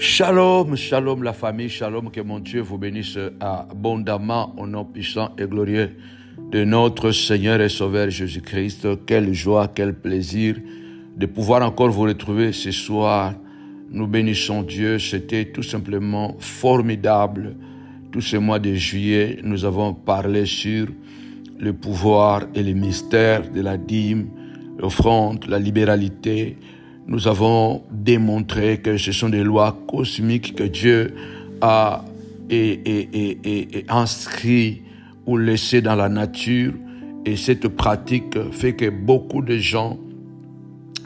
Shalom, shalom la famille, shalom, que mon Dieu vous bénisse abondamment au nom puissant et glorieux de notre Seigneur et Sauveur Jésus-Christ. Quelle joie, quel plaisir de pouvoir encore vous retrouver ce soir. Nous bénissons Dieu, c'était tout simplement formidable. Tout ce mois de juillet, nous avons parlé sur le pouvoir et le mystère de la dîme, l'offrande, la libéralité. Nous avons démontré que ce sont des lois cosmiques que Dieu a inscrit ou laissé dans la nature. Et cette pratique fait que beaucoup de gens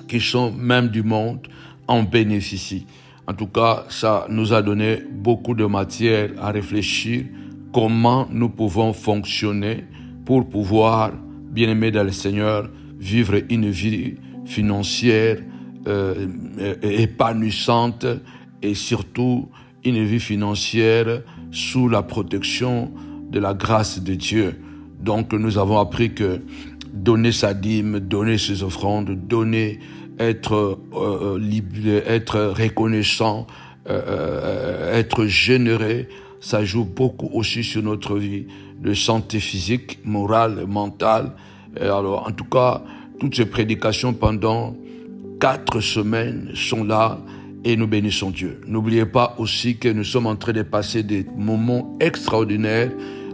qui sont même du monde en bénéficient. En tout cas, ça nous a donné beaucoup de matière à réfléchir comment nous pouvons fonctionner pour pouvoir, bien-aimés dans le Seigneur, vivre une vie financière épanouissante et surtout une vie financière sous la protection de la grâce de Dieu. Donc nous avons appris que donner sa dîme, donner ses offrandes, donner, être reconnaissant, être généreux, ça joue beaucoup aussi sur notre vie de santé physique, morale, mentale. Et alors en tout cas, toutes ces prédications pendant 4 semaines sont là et nous bénissons Dieu. N'oubliez pas aussi que nous sommes en train de passer des moments extraordinaires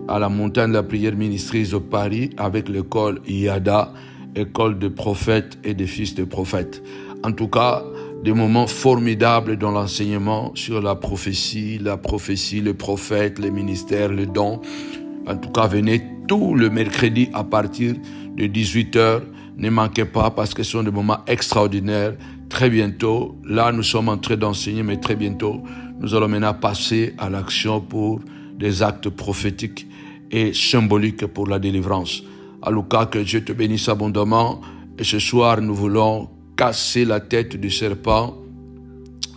à la montagne de la prière ministries de Paris avec l'école IADA, école de prophètes et de fils de prophètes. En tout cas, des moments formidables dans l'enseignement sur la prophétie, le prophète, les ministères, les dons. En tout cas, venez tout le mercredi à partir de 18h. Ne manquez pas parce que ce sont des moments extraordinaires. Très bientôt, là nous sommes en train d'enseigner, mais très bientôt, nous allons maintenant passer à l'action pour des actes prophétiques et symboliques pour la délivrance. Alouka, que Dieu te bénisse abondamment. Et ce soir, nous voulons casser la tête du serpent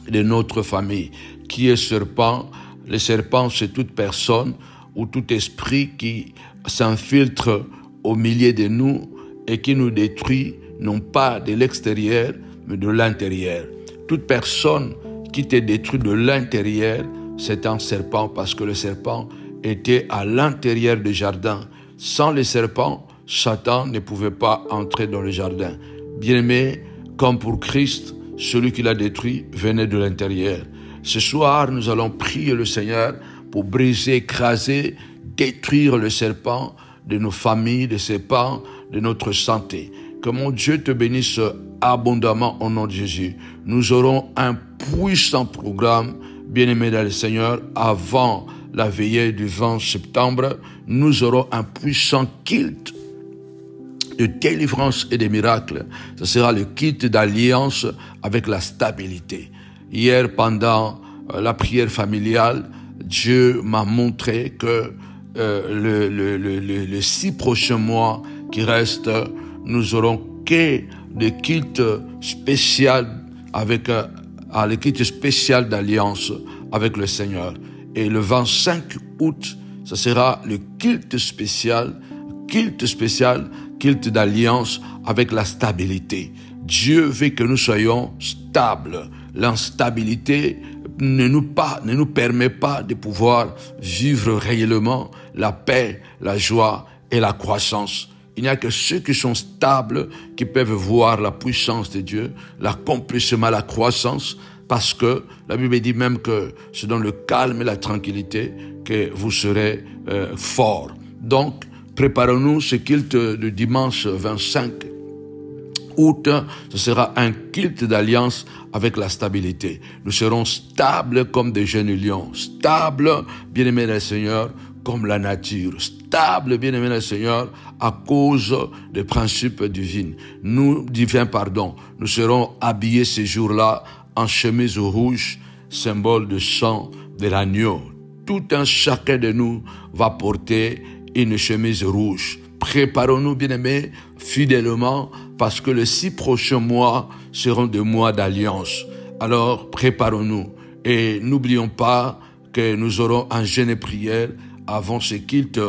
de notre famille. Qui est serpent? Le serpent, c'est toute personne ou tout esprit qui s'infiltre au milieu de nous et qui nous détruit, non pas de l'extérieur, mais de l'intérieur. Toute personne qui te détruit de l'intérieur, c'est un serpent, parce que le serpent était à l'intérieur du jardin. Sans le serpent, Satan ne pouvait pas entrer dans le jardin. Bien-aimé, comme pour Christ, celui qui l'a détruit venait de l'intérieur. Ce soir, nous allons prier le Seigneur pour briser, écraser, détruire le serpent de nos familles, de serpents, de notre santé. Que mon Dieu te bénisse abondamment au nom de Jésus. Nous aurons un puissant programme, bien-aimé dans le Seigneur, avant la veillée du 20 septembre. Nous aurons un puissant culte de délivrance et de miracles. Ce sera le culte d'alliance avec la stabilité. Hier, pendant la prière familiale, Dieu m'a montré que les 6 prochains mois qui restent, nous aurons que des cultes spéciaux avec le culte spécial d'alliance avec le Seigneur. Et le 25 août, ce sera le culte spécial d'alliance avec la stabilité. Dieu veut que nous soyons stables. L'instabilité ne nous permet pas de pouvoir vivre réellement la paix, la joie et la croissance. Il n'y a que ceux qui sont stables qui peuvent voir la puissance de Dieu, l'accomplissement, la croissance, parce que la Bible dit même que c'est dans le calme et la tranquillité que vous serez forts. Donc, préparons-nous ce culte de dimanche 25 août, ce sera un culte d'alliance avec la stabilité. Nous serons stables comme des jeunes lions, stables, bien-aimés dans le Seigneur, comme la nature, stable, bien-aimé le Seigneur, à cause des principes divins. Nous serons habillés ces jours-là en chemise rouge, symbole de sang de l'agneau. Tout un chacun de nous va porter une chemise rouge. Préparons-nous, bien-aimés, fidèlement, parce que les 6 prochains mois seront des mois d'alliance. Alors, préparons-nous. Et n'oublions pas que nous aurons un jeûne et prière avant ce culte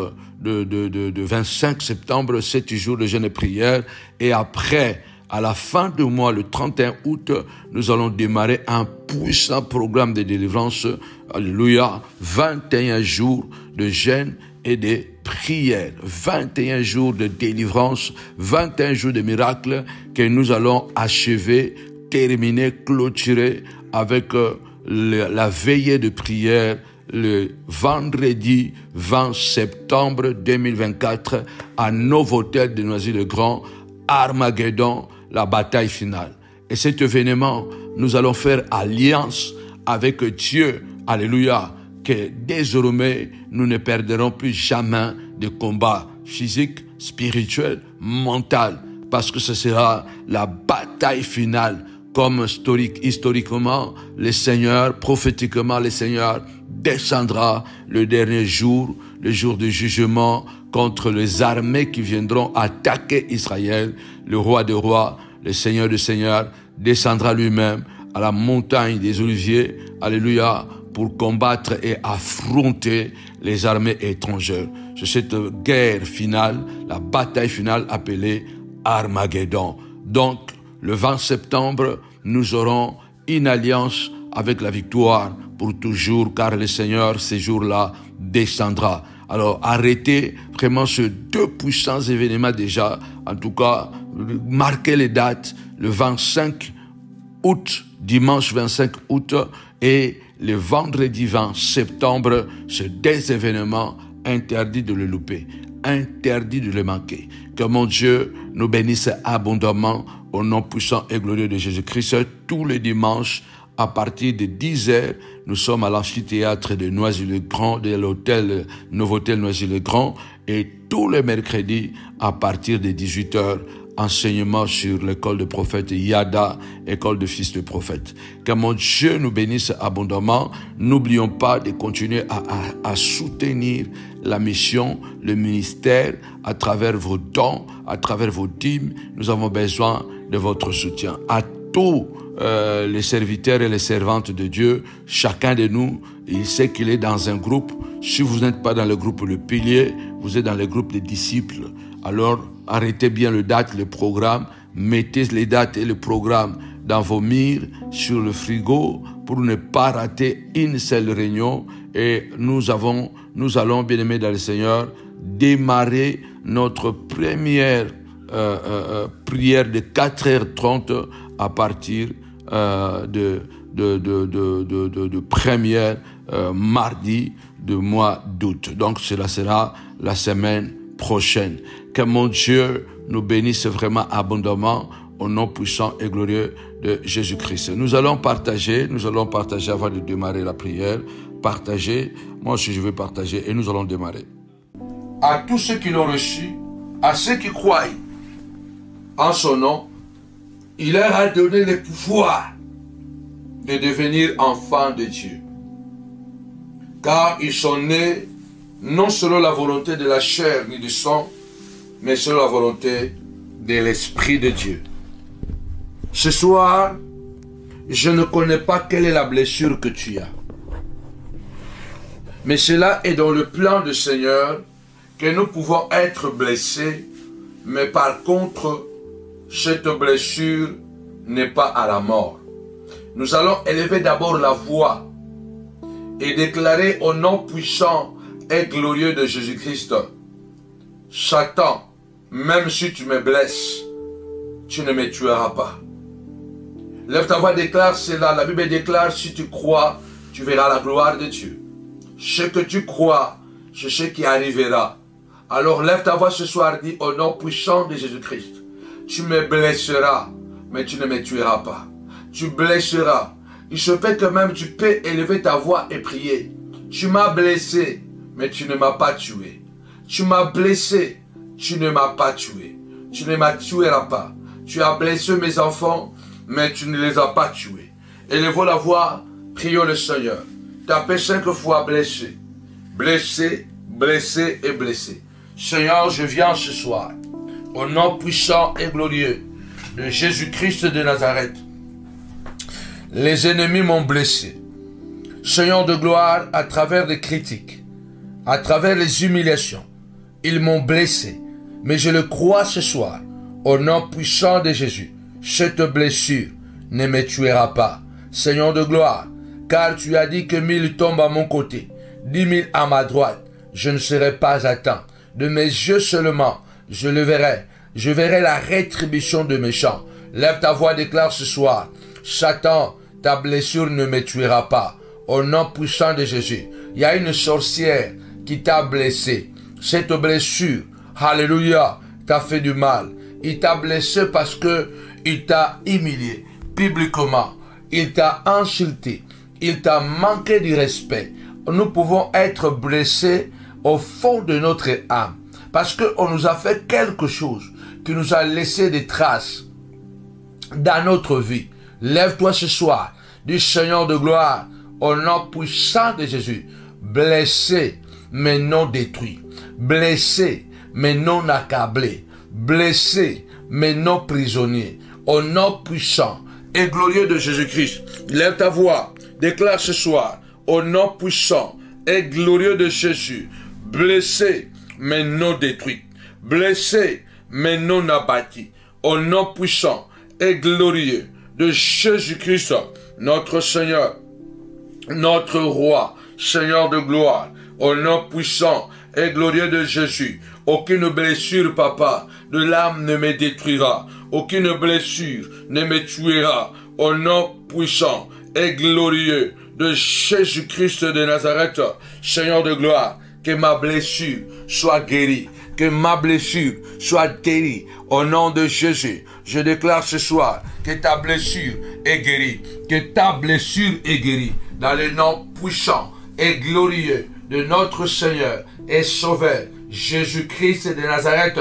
de 25 septembre, 7 jours de jeûne et prière. Et après À la fin du mois, le 31 août, nous allons démarrer un puissant programme de délivrance. Alléluia. 21 jours de jeûne et de prière. 21 jours de délivrance, 21 jours de miracles que nous allons achever, terminer, clôturer avec la veillée de prière le vendredi 20 septembre 2024 à Novotel de Noisy-le-Grand, Armageddon, la bataille finale. Et cet événement, nous allons faire alliance avec Dieu, alléluia, que désormais, nous ne perdrons plus jamais de combat physique, spirituel, mental, parce que ce sera la bataille finale. Comme historiquement, le Seigneur, prophétiquement, le Seigneur descendra le dernier jour, le jour du jugement, contre les armées qui viendront attaquer Israël. Le roi des rois, le Seigneur des seigneurs, descendra lui-même à la montagne des Oliviers, alléluia, pour combattre et affronter les armées étrangères. C'est cette guerre finale, la bataille finale appelée Armageddon. Donc, le 20 septembre, nous aurons une alliance avec la victoire pour toujours, car le Seigneur, ces jours-là, descendra. Alors, arrêtez vraiment ces deux puissants événements déjà. En tout cas, marquez les dates, le 25 août, dimanche 25 août, et le vendredi 20 septembre, ces deux événements, interdit de le louper, interdit de le manquer. Que mon Dieu nous bénisse abondamment au nom puissant et glorieux de Jésus-Christ. Tous les dimanches, à partir de 10h, nous sommes à l'amphithéâtre de Noisy-le-Grand, de l'hôtel Novotel Noisy-le-Grand, et tous les mercredis, à partir de 18h, enseignement sur l'école de prophète Yada, école de fils de prophète. Que mon Dieu nous bénisse abondamment. N'oublions pas de continuer à soutenir la mission, le ministère, à travers vos dons, à travers vos dîmes. Nous avons besoin de votre soutien. À tous les serviteurs et les servantes de Dieu, chacun de nous, il sait qu'il est dans un groupe. Si vous n'êtes pas dans le groupe Le Pilier, vous êtes dans le groupe des disciples. Alors, arrêtez bien les dates, le programme, mettez les dates et le programme dans vos murs, sur le frigo, pour ne pas rater une seule réunion. Et nous allons, bien-aimés dans le Seigneur, démarrer notre première prière de 4h30 à partir de première mardi du mois d'août. Donc, cela sera la semaine prochaine. Que mon Dieu nous bénisse vraiment abondamment au nom puissant et glorieux de Jésus-Christ. Nous allons partager avant de démarrer la prière. Partager, moi aussi je vais partager et nous allons démarrer. À tous ceux qui l'ont reçu, à ceux qui croient en son nom, il leur a donné le pouvoir de devenir enfants de Dieu. Car ils sont nés non selon la volonté de la chair ni du sang, mais selon la volonté de l'Esprit de Dieu. Ce soir, je ne connais pas quelle est la blessure que tu as. Mais cela est dans le plan du Seigneur que nous pouvons être blessés, mais par contre, cette blessure n'est pas à la mort. Nous allons élever d'abord la voix et déclarer au nom puissant et glorieux de Jésus-Christ: Satan, même si tu me blesses, tu ne me tueras pas. Lève ta voix, déclare cela. La Bible déclare: si tu crois, tu verras la gloire de Dieu. Ce que tu crois, c'est ce qui arrivera. Alors lève ta voix ce soir, dis au nom puissant de Jésus-Christ: tu me blesseras, mais tu ne me tueras pas. Tu blesseras. Il se peut que même tu peux élever ta voix et prier. Tu m'as blessé, mais tu ne m'as pas tué. Tu m'as blessé, tu ne m'as pas tué. Tu ne m'as tueras pas. Tu as blessé mes enfants, mais tu ne les as pas tués. Élevons la voix, prions le Seigneur. Tapez 5 fois blessé. Blessé, blessé et blessé. Seigneur, je viens ce soir, au nom puissant et glorieux de Jésus-Christ de Nazareth. Les ennemis m'ont blessé. Seigneur de gloire, à travers les critiques, à travers les humiliations, ils m'ont blessé. Mais je le crois ce soir, au nom puissant de Jésus, cette blessure ne me tuera pas. Seigneur de gloire, car tu as dit que 1000 tombent à mon côté, 10 000 à ma droite, je ne serai pas atteint. De mes yeux seulement, je le verrai. Je verrai la rétribution de méchants. Lève ta voix, déclare ce soir. Satan, ta blessure ne me tuera pas. Au nom puissant de Jésus. Il y a une sorcière qui t'a blessé. Cette blessure, alléluia, t'a fait du mal. Il t'a blessé parce que il t'a humilié publiquement. Il t'a insulté. Il t'a manqué du respect. Nous pouvons être blessés au fond de notre âme. Parce qu'on nous a fait quelque chose qui nous a laissé des traces dans notre vie. Lève-toi ce soir. Du Seigneur de gloire, au nom puissant de Jésus. Blessé, mais non détruit. Blessé, mais non accablé. Blessé, mais non prisonnier. Au nom puissant et glorieux de Jésus-Christ. Lève ta voix. Déclare ce soir. Au nom puissant et glorieux de Jésus. Blessé, mais non détruit. Blessé, mais non abattu. Au nom puissant et glorieux de Jésus-Christ, notre Seigneur, notre Roi, Seigneur de gloire, au nom puissant et glorieux de Jésus. Aucune blessure, papa, de l'âme ne me détruira. Aucune blessure ne me tuera. Au nom puissant et glorieux de Jésus-Christ de Nazareth, Seigneur de gloire, que ma blessure soit guérie, que ma blessure soit guérie. Au nom de Jésus, je déclare ce soir que ta blessure est guérie, que ta blessure est guérie, dans le nom puissant et glorieux de notre Seigneur et Sauveur, Jésus-Christ de Nazareth.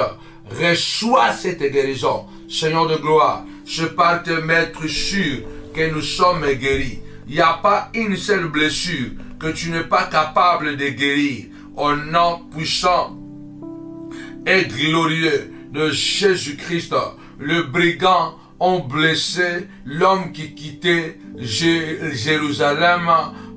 Reçois cette guérison, Seigneur de gloire. Je pars te mettre sûr que nous sommes guéris. Il n'y a pas une seule blessure que tu n'es pas capable de guérir. Au nom puissant et glorieux de Jésus-Christ, le brigand ont blessé l'homme qui quittait Jérusalem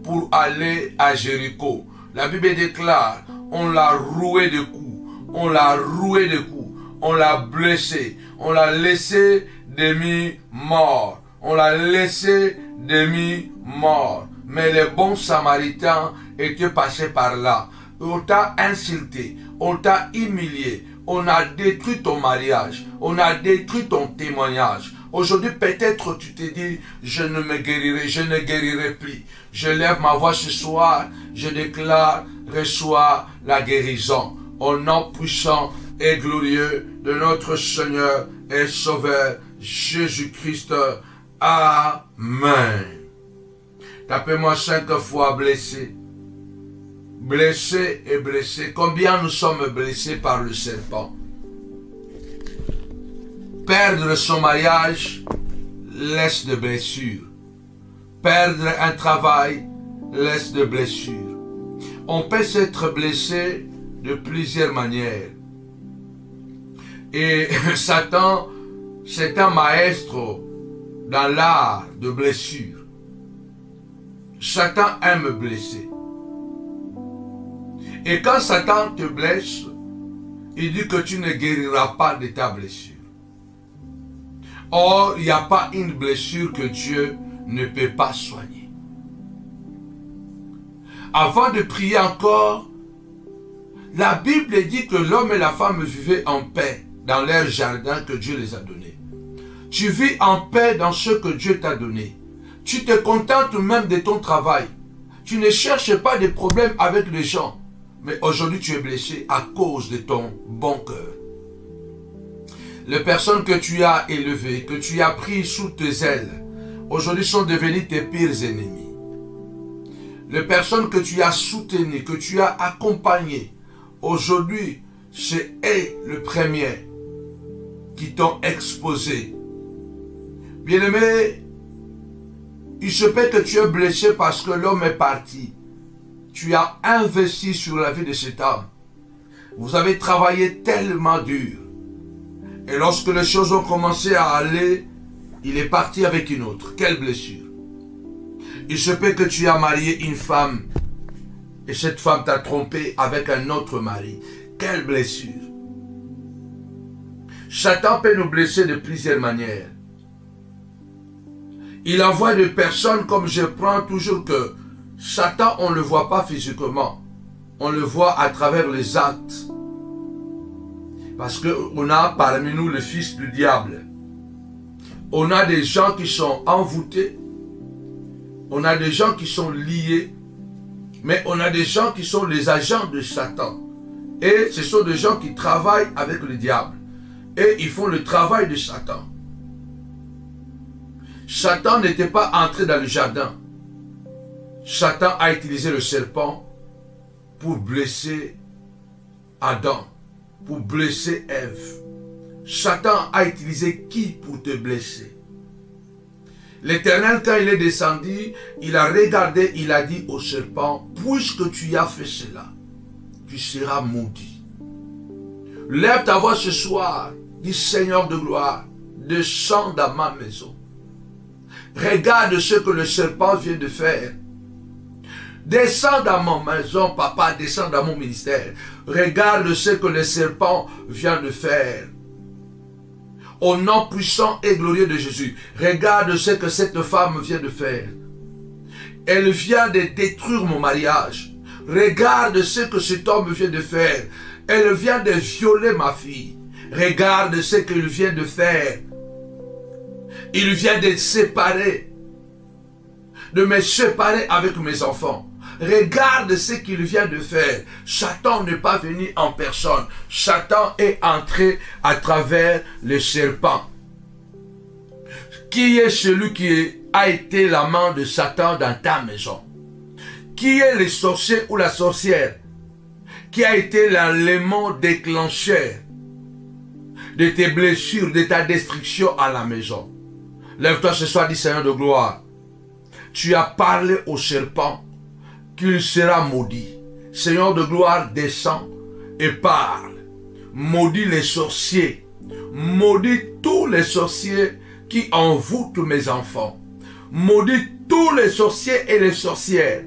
pour aller à Jéricho. La Bible déclare, on l'a roué de coups, on l'a roué de coups, on l'a blessé, on l'a laissé demi-mort, on l'a laissé demi-mort. Mais les bons samaritains étaient passés par là. On t'a insulté, on t'a humilié, on a détruit ton mariage, on a détruit ton témoignage. Aujourd'hui, peut-être tu te dis, je ne me guérirai, je ne guérirai plus. Je lève ma voix ce soir, je déclare, reçois la guérison. Au nom puissant et glorieux de notre Seigneur et Sauveur, Jésus-Christ. Amen. Tapez-moi 5 fois blessé. Blessé et blessé. Combien nous sommes blessés par le serpent? Perdre son mariage laisse de blessures. Perdre un travail laisse de blessures. On peut s'être blessé de plusieurs manières. Et Satan, c'est un maestro dans l'art de blessure. Satan aime blesser. Et quand Satan te blesse, il dit que tu ne guériras pas de ta blessure. Or, il n'y a pas une blessure que Dieu ne peut pas soigner. Avant de prier encore, la Bible dit que l'homme et la femme vivaient en paix dans leur jardin que Dieu les a donné. Tu vis en paix dans ce que Dieu t'a donné. Tu te contentes même de ton travail. Tu ne cherches pas de problèmes avec les gens. Mais aujourd'hui, tu es blessé à cause de ton bon cœur. Les personnes que tu as élevées, que tu as prises sous tes ailes, aujourd'hui sont devenues tes pires ennemis. Les personnes que tu as soutenues, que tu as accompagnées, aujourd'hui, c'est eux le premier qui t'ont exposé. Bien-aimé, il se peut que tu es blessé parce que l'homme est parti. Tu as investi sur la vie de cet homme. Vous avez travaillé tellement dur. Et lorsque les choses ont commencé à aller, il est parti avec une autre. Quelle blessure. Il se peut que tu as marié une femme et cette femme t'a trompé avec un autre mari. Quelle blessure. Satan peut nous blesser de plusieurs manières. Il envoie des personnes, comme je prends toujours que Satan, on ne le voit pas physiquement. On le voit à travers les actes. Parce qu'on a parmi nous le fils du diable. On a des gens qui sont envoûtés. On a des gens qui sont liés. Mais on a des gens qui sont les agents de Satan. Et ce sont des gens qui travaillent avec le diable. Et ils font le travail de Satan. Satan n'était pas entré dans le jardin. Satan a utilisé le serpent pour blesser Adam, pour blesser Ève. Satan a utilisé qui pour te blesser? L'Éternel, quand il est descendu, il a regardé, il a dit au serpent, puisque tu as fait cela, tu seras maudit. Lève ta voix ce soir, dis Seigneur de gloire, descends dans ma maison. Regarde ce que le serpent vient de faire. Descends dans ma maison, papa, descends dans mon ministère. Regarde ce que le serpent vient de faire. Au nom puissant et glorieux de Jésus, regarde ce que cette femme vient de faire. Elle vient de détruire mon mariage. Regarde ce que cet homme vient de faire. Elle vient de violer ma fille. Regarde ce qu'il vient de faire. Il vient de séparer, de me séparer avec mes enfants. Regarde ce qu'il vient de faire. Satan n'est pas venu en personne. Satan est entré à travers le serpent. Qui est celui qui a été la main de Satan dans ta maison? Qui est le sorcier ou la sorcière qui a été l'élément déclencheur de tes blessures, de ta destruction à la maison? Lève-toi ce soir, dis Seigneur de gloire. Tu as parlé au serpent qu'il sera maudit. Seigneur de gloire, descends et parle. Maudis les sorciers. Maudis tous les sorciers qui envoûtent mes enfants. Maudis tous les sorciers et les sorcières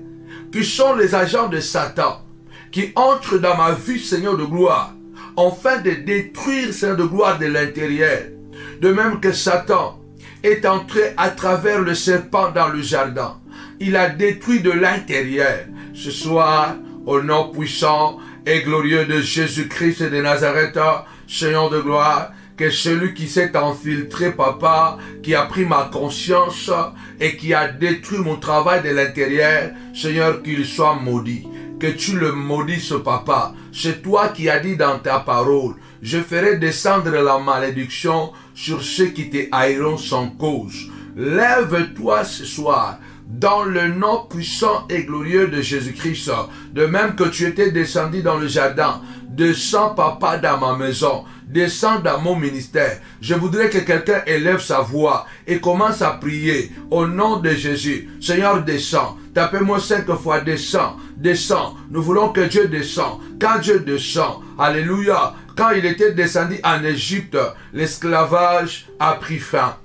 qui sont les agents de Satan, qui entrent dans ma vie, Seigneur de gloire, afin de détruire, Seigneur de gloire, de l'intérieur. De même que Satan est entré à travers le serpent dans le jardin. Il a détruit de l'intérieur. Ce soir, au nom puissant et glorieux de Jésus-Christ de Nazareth, Seigneur de gloire, que celui qui s'est infiltré, papa, qui a pris ma conscience et qui a détruit mon travail de l'intérieur, Seigneur, qu'il soit maudit. Que tu le maudisses, papa. C'est toi qui as dit dans ta parole, je ferai descendre la malédiction sur ceux qui te haïront sans cause. Lève-toi ce soir, dans le nom puissant et glorieux de Jésus-Christ. De même que tu étais descendu dans le jardin, descends, papa, dans ma maison. Descends dans mon ministère. Je voudrais que quelqu'un élève sa voix et commence à prier au nom de Jésus. Seigneur, descends. Tapez-moi 5 fois, descends, descends. Nous voulons que Dieu descende. Quand Dieu descend, alléluia, quand il était descendu en Égypte, l'esclavage a pris fin.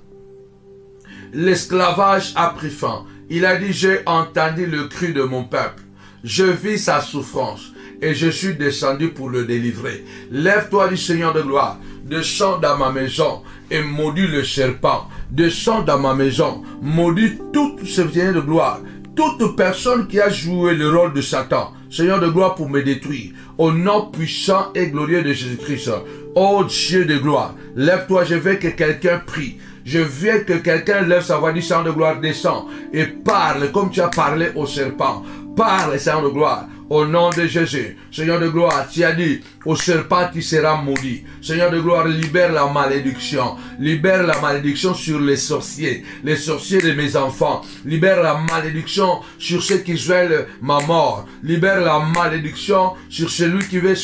L'esclavage a pris fin. Il a dit, j'ai entendu le cri de mon peuple. Je vis sa souffrance. Et je suis descendu pour le délivrer. Lève-toi du Seigneur de gloire. Descends dans ma maison et maudis le serpent. Descends dans ma maison. Maudis tout ce Seigneur de gloire. Toute personne qui a joué le rôle de Satan. Seigneur de gloire pour me détruire. Au nom puissant et glorieux de Jésus-Christ. Oh Dieu de gloire. Lève-toi, je veux que quelqu'un prie. Je veux que quelqu'un lève sa voix du Seigneur de gloire, descend et parle comme tu as parlé au serpent. Parle, Seigneur de gloire. Au nom de Jésus, Seigneur de gloire, tu as dit, au serpent tu seras maudit. Seigneur de gloire, libère la malédiction. Libère la malédiction sur les sorciers de mes enfants. Libère la malédiction sur ceux qui veulent ma mort. Libère la malédiction sur celui qui veut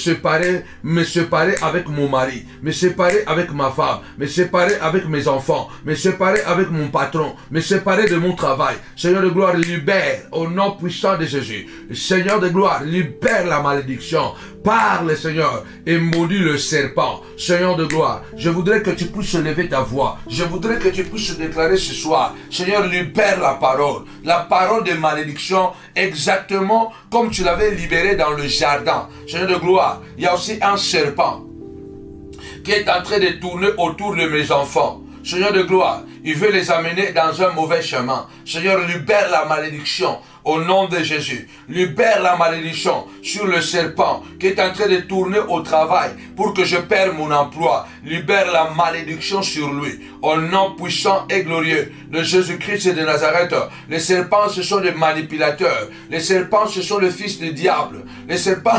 me séparer avec mon mari, me séparer avec ma femme, me séparer avec mes enfants, me séparer avec mon patron, me séparer de mon travail. Seigneur de gloire, libère au nom puissant de Jésus. Seigneur de gloire, libère la malédiction. Parle, Seigneur, et maudis le serpent. Seigneur de gloire, je voudrais que tu puisses lever ta voix. Je voudrais que tu puisses déclarer ce soir, Seigneur, libère la parole de malédiction, exactement comme tu l'avais libéré dans le jardin. Seigneur de gloire, il y a aussi un serpent qui est en train de tourner autour de mes enfants. Seigneur de gloire, il veut les amener dans un mauvais chemin. Seigneur, libère la malédiction. Au nom de Jésus, libère la malédiction sur le serpent qui est en train de tourner au travail pour que je perde mon emploi. Libère la malédiction sur lui. Au nom puissant et glorieux de Jésus-Christ de Nazareth. Les serpents, ce sont des manipulateurs. Les serpents, ce sont les fils du diable. Les serpents,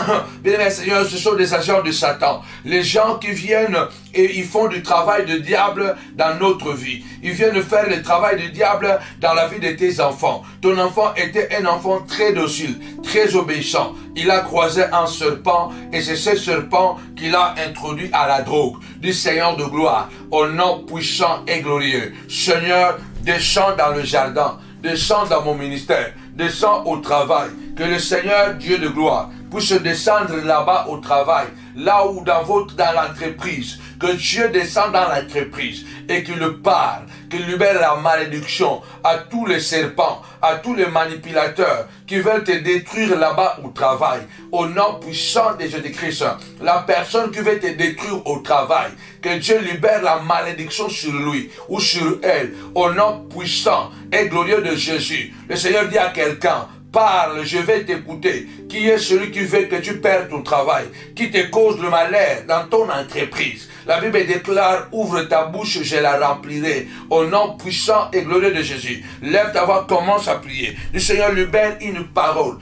bien Seigneur, ce sont des agents de Satan. Les gens qui viennent et ils font du travail de diable dans notre vie. Ils viennent faire le travail du diable dans la vie de tes enfants. Ton enfant était un enfant très docile, très obéissant. Il a croisé un serpent et c'est ce serpent qu'il a introduit à la drogue. Du Seigneur de gloire, au nom puissant et glorieux. Seigneur, descends dans le jardin, descends dans mon ministère, descends au travail. Que le Seigneur, Dieu de gloire, puisse descendre là-bas au travail, là où dans l'entreprise. Que Dieu descende dans l'entreprise et qu'il parle, qu'il libère la malédiction à tous les serpents, à tous les manipulateurs qui veulent te détruire là-bas au travail. Au nom puissant de Jésus-Christ, la personne qui veut te détruire au travail, que Dieu libère la malédiction sur lui ou sur elle. Au nom puissant et glorieux de Jésus, le Seigneur dit à quelqu'un, parle, je vais t'écouter. Qui est celui qui veut que tu perdes ton travail, qui te cause le malheur dans ton entreprise? La Bible déclare, ouvre ta bouche, je la remplirai. Au nom puissant et glorieux de Jésus. Lève ta voix, commence à prier. Le Seigneur libère une parole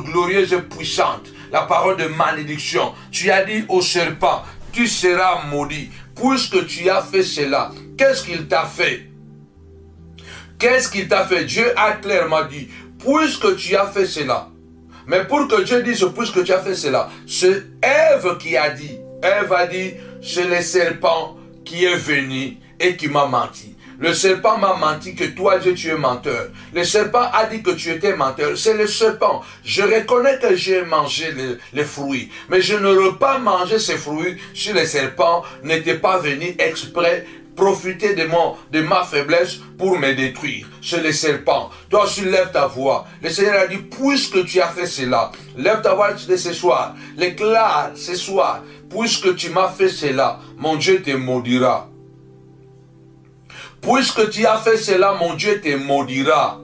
glorieuse et puissante. La parole de malédiction. Tu as dit au serpent, tu seras maudit. Puisque tu as fait cela, qu'est-ce qu'il t'a fait? Qu'est-ce qu'il t'a fait? Dieu a clairement dit, puisque tu as fait cela. Mais pour que Dieu dise, puisque tu as fait cela, c'est Ève qui a dit. Ève a dit, c'est le serpent qui est venu et qui m'a menti. Le serpent m'a menti que toi, Dieu, tu es menteur. Le serpent a dit que tu étais menteur. C'est le serpent. Je reconnais que j'ai mangé les fruits. Mais je n'aurais pas mangé ces fruits si le serpent n'était pas venu exprès profiter de ma faiblesse pour me détruire. C'est le serpent. Toi aussi, lève ta voix. Le Seigneur a dit, puisque tu as fait cela, lève ta voix de ce soir. Déclare ce soir, puisque tu m'as fait cela, mon Dieu te maudira. Puisque tu as fait cela, mon Dieu te maudira.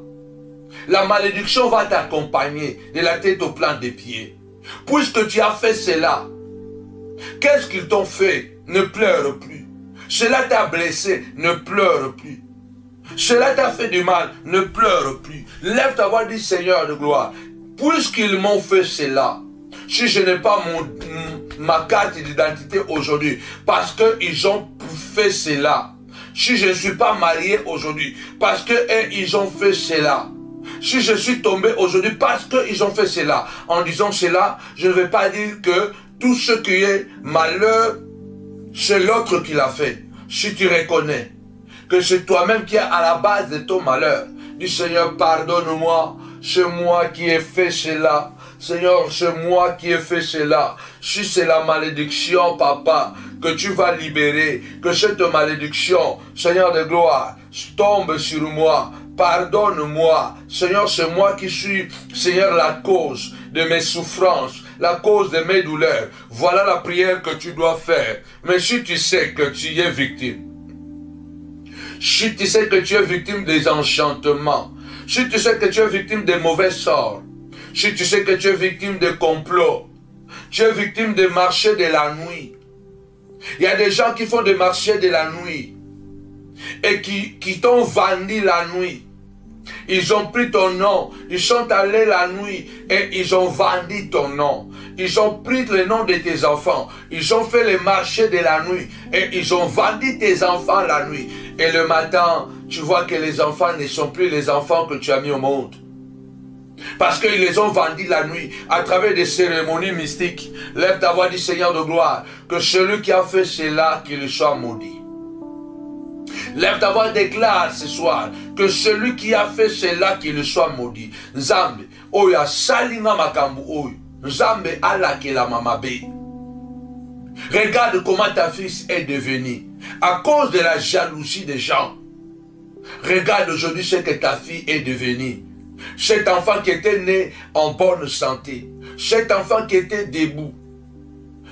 La malédiction va t'accompagner de la tête au plan des pieds. Puisque tu as fait cela, qu'est-ce qu'ils t'ont fait? Ne pleure plus. Cela t'a blessé, ne pleure plus. Cela t'a fait du mal, ne pleure plus. Lève ta voix, dis Seigneur de gloire. Puisqu'ils m'ont fait cela, si je n'ai pas ma carte d'identité aujourd'hui, parce qu'ils ont fait cela. Si je ne suis pas marié aujourd'hui, parce qu'ils ont fait cela. Si je suis tombé aujourd'hui, parce qu'ils ont fait cela. En disant cela, je ne vais pas dire que tout ce qui est malheur, c'est l'autre qui l'a fait. Si tu reconnais que c'est toi-même qui es à la base de ton malheur, dis Seigneur, pardonne-moi, c'est moi qui ai fait cela. Seigneur, c'est moi qui ai fait cela. Si c'est la malédiction, papa, que tu vas libérer, que cette malédiction, Seigneur de gloire, tombe sur moi. Pardonne-moi. Seigneur, c'est moi qui suis, Seigneur, la cause de mes souffrances, la cause de mes douleurs. Voilà la prière que tu dois faire. Mais si tu sais que tu es victime, si tu sais que tu es victime des enchantements, si tu sais que tu es victime des mauvais sorts, si tu sais que tu es victime de complots, tu es victime des marchés de la nuit. Il y a des gens qui font des marchés de la nuit et qui t'ont vendu la nuit. Ils ont pris ton nom, ils sont allés la nuit et ils ont vendu ton nom. Ils ont pris le nom de tes enfants, ils ont fait le marché de la nuit et ils ont vendu tes enfants la nuit. Et le matin, tu vois que les enfants ne sont plus les enfants que tu as mis au monde. Parce qu'ils les ont vendus la nuit à travers des cérémonies mystiques. Lève ta voix, dit Seigneur de gloire, que celui qui a fait cela, qu'il soit maudit. Lève ta voix, déclare ce soir que celui qui a fait cela, qu'il soit maudit. Nzambe, oya salinga makambu oyo. Nzambe alakela mamabe. Regarde comment ta fille est devenue. À cause de la jalousie des gens. Regarde aujourd'hui ce que ta fille est devenue. Cet enfant qui était né en bonne santé. Cet enfant qui était debout.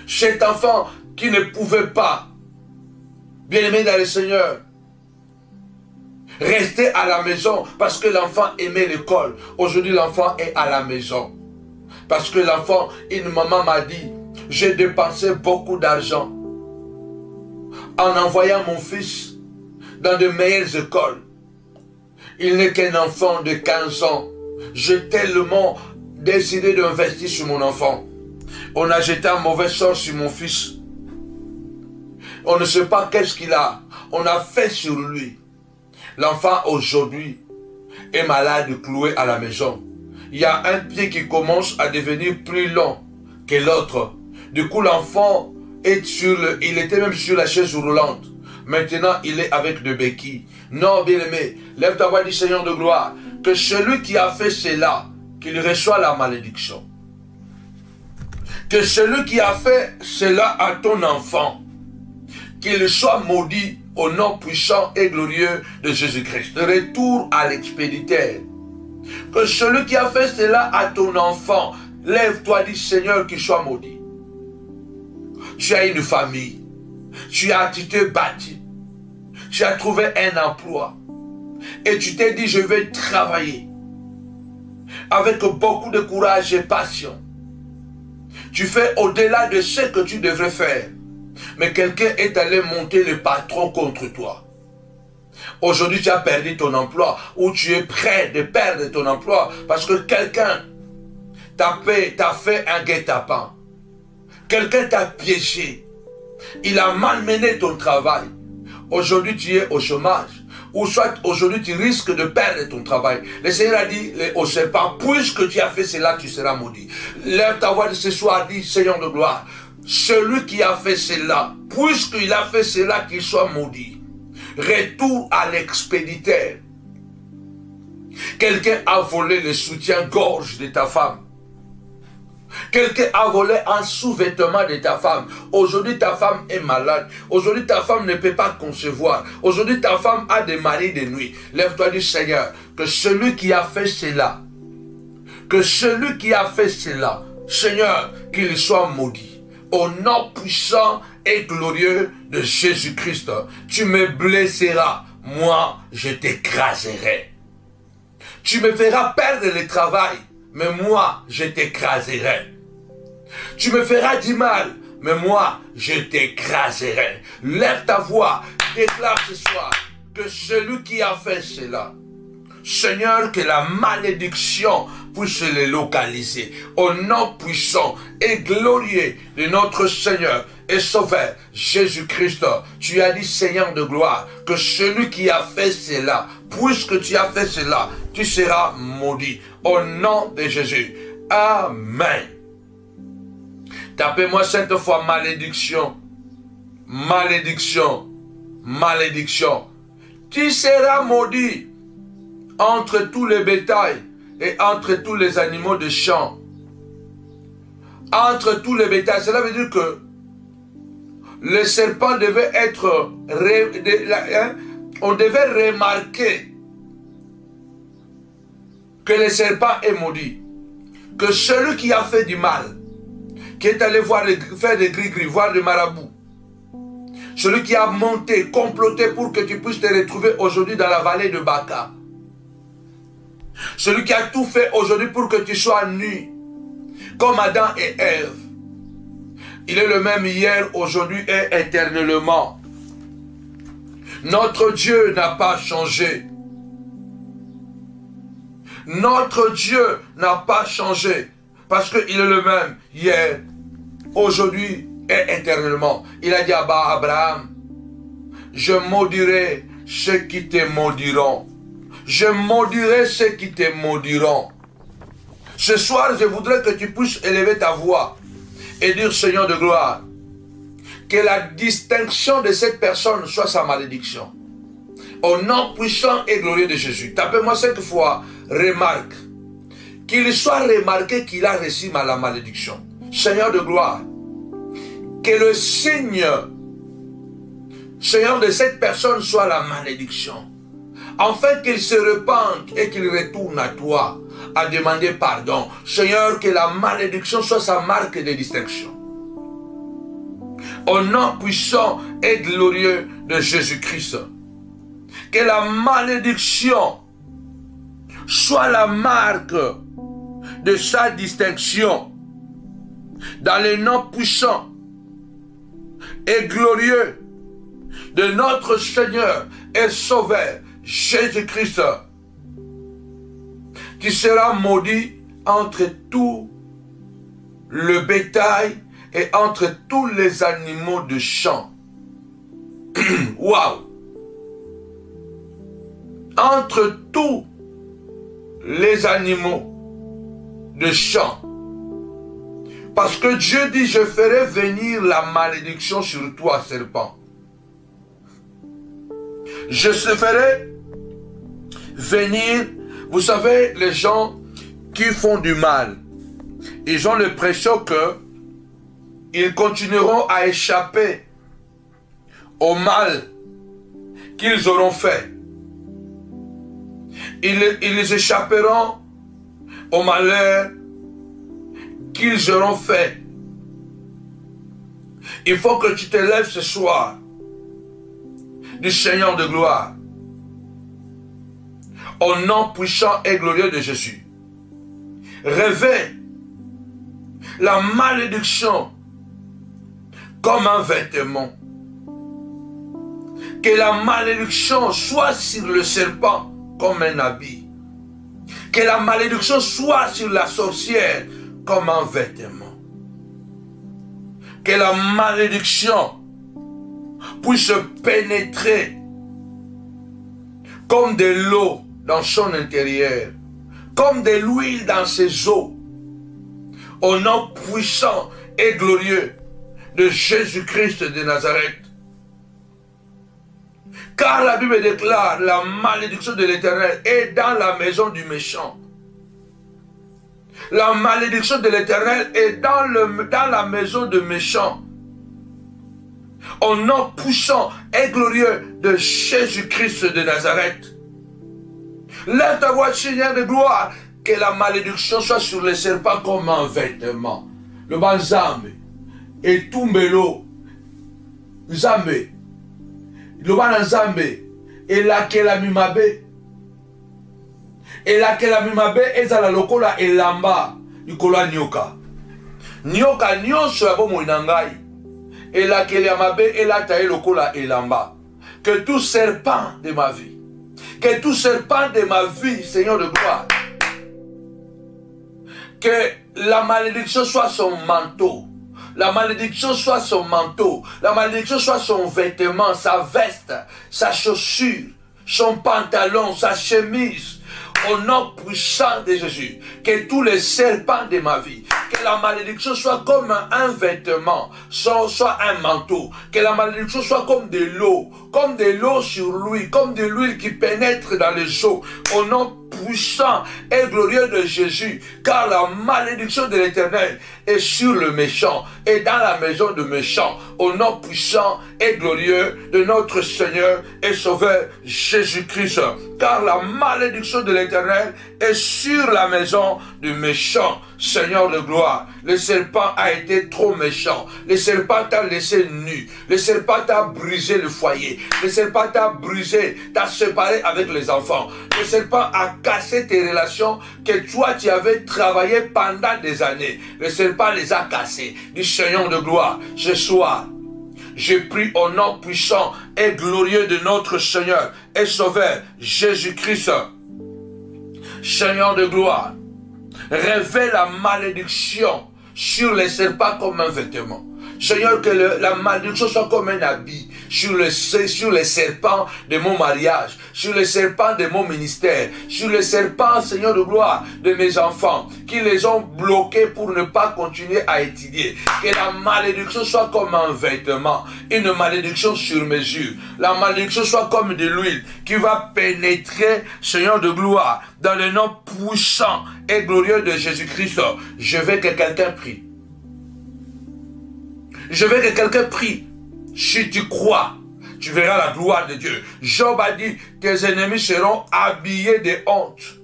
Cet enfant qui ne pouvait pas Bien-aimés dans le Seigneur, restez à la maison parce que l'enfant aimait l'école. Aujourd'hui, l'enfant est à la maison. Parce que l'enfant, une maman m'a dit, j'ai dépensé beaucoup d'argent en envoyant mon fils dans de meilleures écoles. Il n'est qu'un enfant de 15 ans. J'ai tellement décidé d'investir sur mon enfant. On a jeté un mauvais sort sur mon fils. On ne sait pas qu'est-ce qu'il a. On a fait sur lui. L'enfant aujourd'hui est malade, cloué à la maison. Il y a un pied qui commence à devenir plus long que l'autre. Du coup, l'enfant est il était même sur la chaise roulante. Maintenant, il est avec des béquilles. Non, bien-aimé, lève ta voix, dis Seigneur de gloire, que celui qui a fait cela, qu'il reçoit la malédiction. Que celui qui a fait cela à ton enfant, qu'il soit maudit au nom puissant et glorieux de Jésus-Christ. Retour à l'expéditeur. Que celui qui a fait cela à ton enfant, lève-toi, dis Seigneur, qu'il soit maudit. Tu as une famille, tu t'es bâti, tu as trouvé un emploi et tu t'es dit je vais travailler avec beaucoup de courage et passion. Tu fais au-delà de ce que tu devrais faire, mais quelqu'un est allé monter le patron contre toi. Aujourd'hui, tu as perdu ton emploi ou tu es prêt de perdre ton emploi parce que quelqu'un t'a fait un guet-apens. Quelqu'un t'a piégé. Il a malmené ton travail. Aujourd'hui, tu es au chômage. Ou soit aujourd'hui, tu risques de perdre ton travail. Le Seigneur a dit au serpent, puisque tu as fait cela, tu seras maudit. Lève ta voix de ce soir, dit Seigneur de gloire. Celui qui a fait cela, puisqu'il a fait cela, qu'il soit maudit. Retour à l'expéditeur. Quelqu'un a volé le soutien-gorge de ta femme. Quelqu'un a volé un sous-vêtement de ta femme. Aujourd'hui, ta femme est malade. Aujourd'hui, ta femme ne peut pas concevoir. Aujourd'hui, ta femme a des maris de nuit. Lève-toi du Seigneur. Que celui qui a fait cela, Seigneur, qu'il soit maudit. Au nom puissant et glorieux de Jésus-Christ, tu me blesseras. Moi, je t'écraserai. Tu me feras perdre le travail. Mais moi, je t'écraserai. Tu me feras du mal, mais moi, je t'écraserai. Lève ta voix, déclare ce soir que celui qui a fait cela, Seigneur, que la malédiction puisse les localiser. Au nom puissant et glorieux de notre Seigneur et Sauveur Jésus-Christ, tu as dit, Seigneur de gloire, que celui qui a fait cela, puisque tu as fait cela, tu seras maudit. Au nom de Jésus. Amen. Tapez-moi cette fois malédiction. Malédiction. Malédiction. Tu seras maudit entre tous les bétails et entre tous les animaux de champ. Entre tous les bétails. Cela veut dire que le serpent devait être... on devait remarquer que le serpent est maudit. Que celui qui a fait du mal, qui est allé faire des gris-gris, voir des marabouts, celui qui a monté, comploté pour que tu puisses te retrouver aujourd'hui dans la vallée de Baka, celui qui a tout fait aujourd'hui pour que tu sois nu, comme Adam et Ève, il est le même hier, aujourd'hui et éternellement. Notre Dieu n'a pas changé. Notre Dieu n'a pas changé parce qu'il est le même hier, aujourd'hui et éternellement. Il a dit à Abraham, je maudirai ceux qui te maudiront. Je maudirai ceux qui te maudiront. Ce soir, je voudrais que tu puisses élever ta voix et dire, Seigneur de gloire, que la distinction de cette personne soit sa malédiction. Au nom puissant et glorieux de Jésus. Tapez-moi 5 fois, remarque. Qu'il soit remarqué qu'il a reçu la malédiction. Seigneur de gloire, que le signe, Seigneur, de cette personne soit la malédiction. Afin qu'il se repente et qu'il retourne à toi, à demander pardon. Seigneur, que la malédiction soit sa marque de distinction. Au nom puissant et glorieux de Jésus-Christ. Que la malédiction soit la marque de sa distinction. Dans le nom puissant et glorieux de notre Seigneur et Sauveur Jésus-Christ. Tu seras maudit entre tout le bétail et entre tous les animaux de champ. Waouh! Entre tous les animaux de champ. Parce que Dieu dit, je ferai venir la malédiction sur toi, serpent. Je ferai venir, vous savez, les gens qui font du mal, ils ont l'impression que ils continueront à échapper au mal qu'ils auront fait. Ils échapperont au malheur qu'ils auront fait. Il faut que tu te lèves ce soir du Seigneur de gloire. Au nom puissant et glorieux de Jésus. Revêt la malédiction comme un vêtement. Que la malédiction soit sur le serpent comme un habit. Que la malédiction soit sur la sorcière comme un vêtement. Que la malédiction puisse pénétrer comme de l'eau dans son intérieur, comme de l'huile dans ses os, au nom puissant et glorieux de Jésus-Christ de Nazareth. Car la Bible déclare, la malédiction de l'Éternel est dans la maison du méchant. La malédiction de l'Éternel est dans la maison du méchant. Au nom puissant et glorieux de Jésus-Christ de Nazareth. Lève ta voix, Seigneur de gloire, que la malédiction soit sur les serpents comme un vêtement. Le banzambe et tumbelo nzambe. Le banzambe et la kelamimabe. Et la kelamimabe ezala lokola elamba nikola nyoka. Nyoka nyonso ya bomo inangai. Et la kelamimabe elata lokola elamba. Que tout serpent de ma vie, que tout serpent de ma vie, Seigneur de gloire, que la malédiction soit son manteau, la malédiction soit son manteau, la malédiction soit son vêtement, sa veste, sa chaussure, son pantalon, sa chemise, au nom puissant de Jésus. Que tous les serpents de ma vie, que la malédiction soit comme un vêtement, soit un manteau, que la malédiction soit comme de l'eau sur lui, comme de l'huile qui pénètre dans les eaux, au nom puissant et glorieux de Jésus, car la malédiction de l'Éternel est sur le méchant et dans la maison du méchant, au nom puissant et glorieux de notre Seigneur et Sauveur Jésus-Christ, car la malédiction de l'Éternel est sur la maison du méchant. Seigneur de gloire, le serpent a été trop méchant, le serpent t'a laissé nu, le serpent t'a brisé le foyer, le serpent t'a brisé, t'a séparé avec les enfants, le serpent a cassé tes relations que toi tu avais travaillé pendant des années, le serpent les a cassés. Du Seigneur de gloire, ce soir, je prie au nom puissant et glorieux de notre Seigneur et Sauveur Jésus-Christ. Seigneur de gloire, révèle la malédiction sur les serpents comme un vêtement. Seigneur, que la malédiction soit comme un habit sur les serpents de mon mariage, sur les serpents de mon ministère, sur les serpents, Seigneur de gloire, de mes enfants, qui les ont bloqués pour ne pas continuer à étudier. Que la malédiction soit comme un vêtement, une malédiction sur mesure. La malédiction soit comme de l'huile qui va pénétrer, Seigneur de gloire, dans le nom puissant et glorieux de Jésus-Christ. Je veux que quelqu'un prie. Je veux que quelqu'un prie. Si tu crois, tu verras la gloire de Dieu. Job a dit, tes ennemis seront habillés de honte.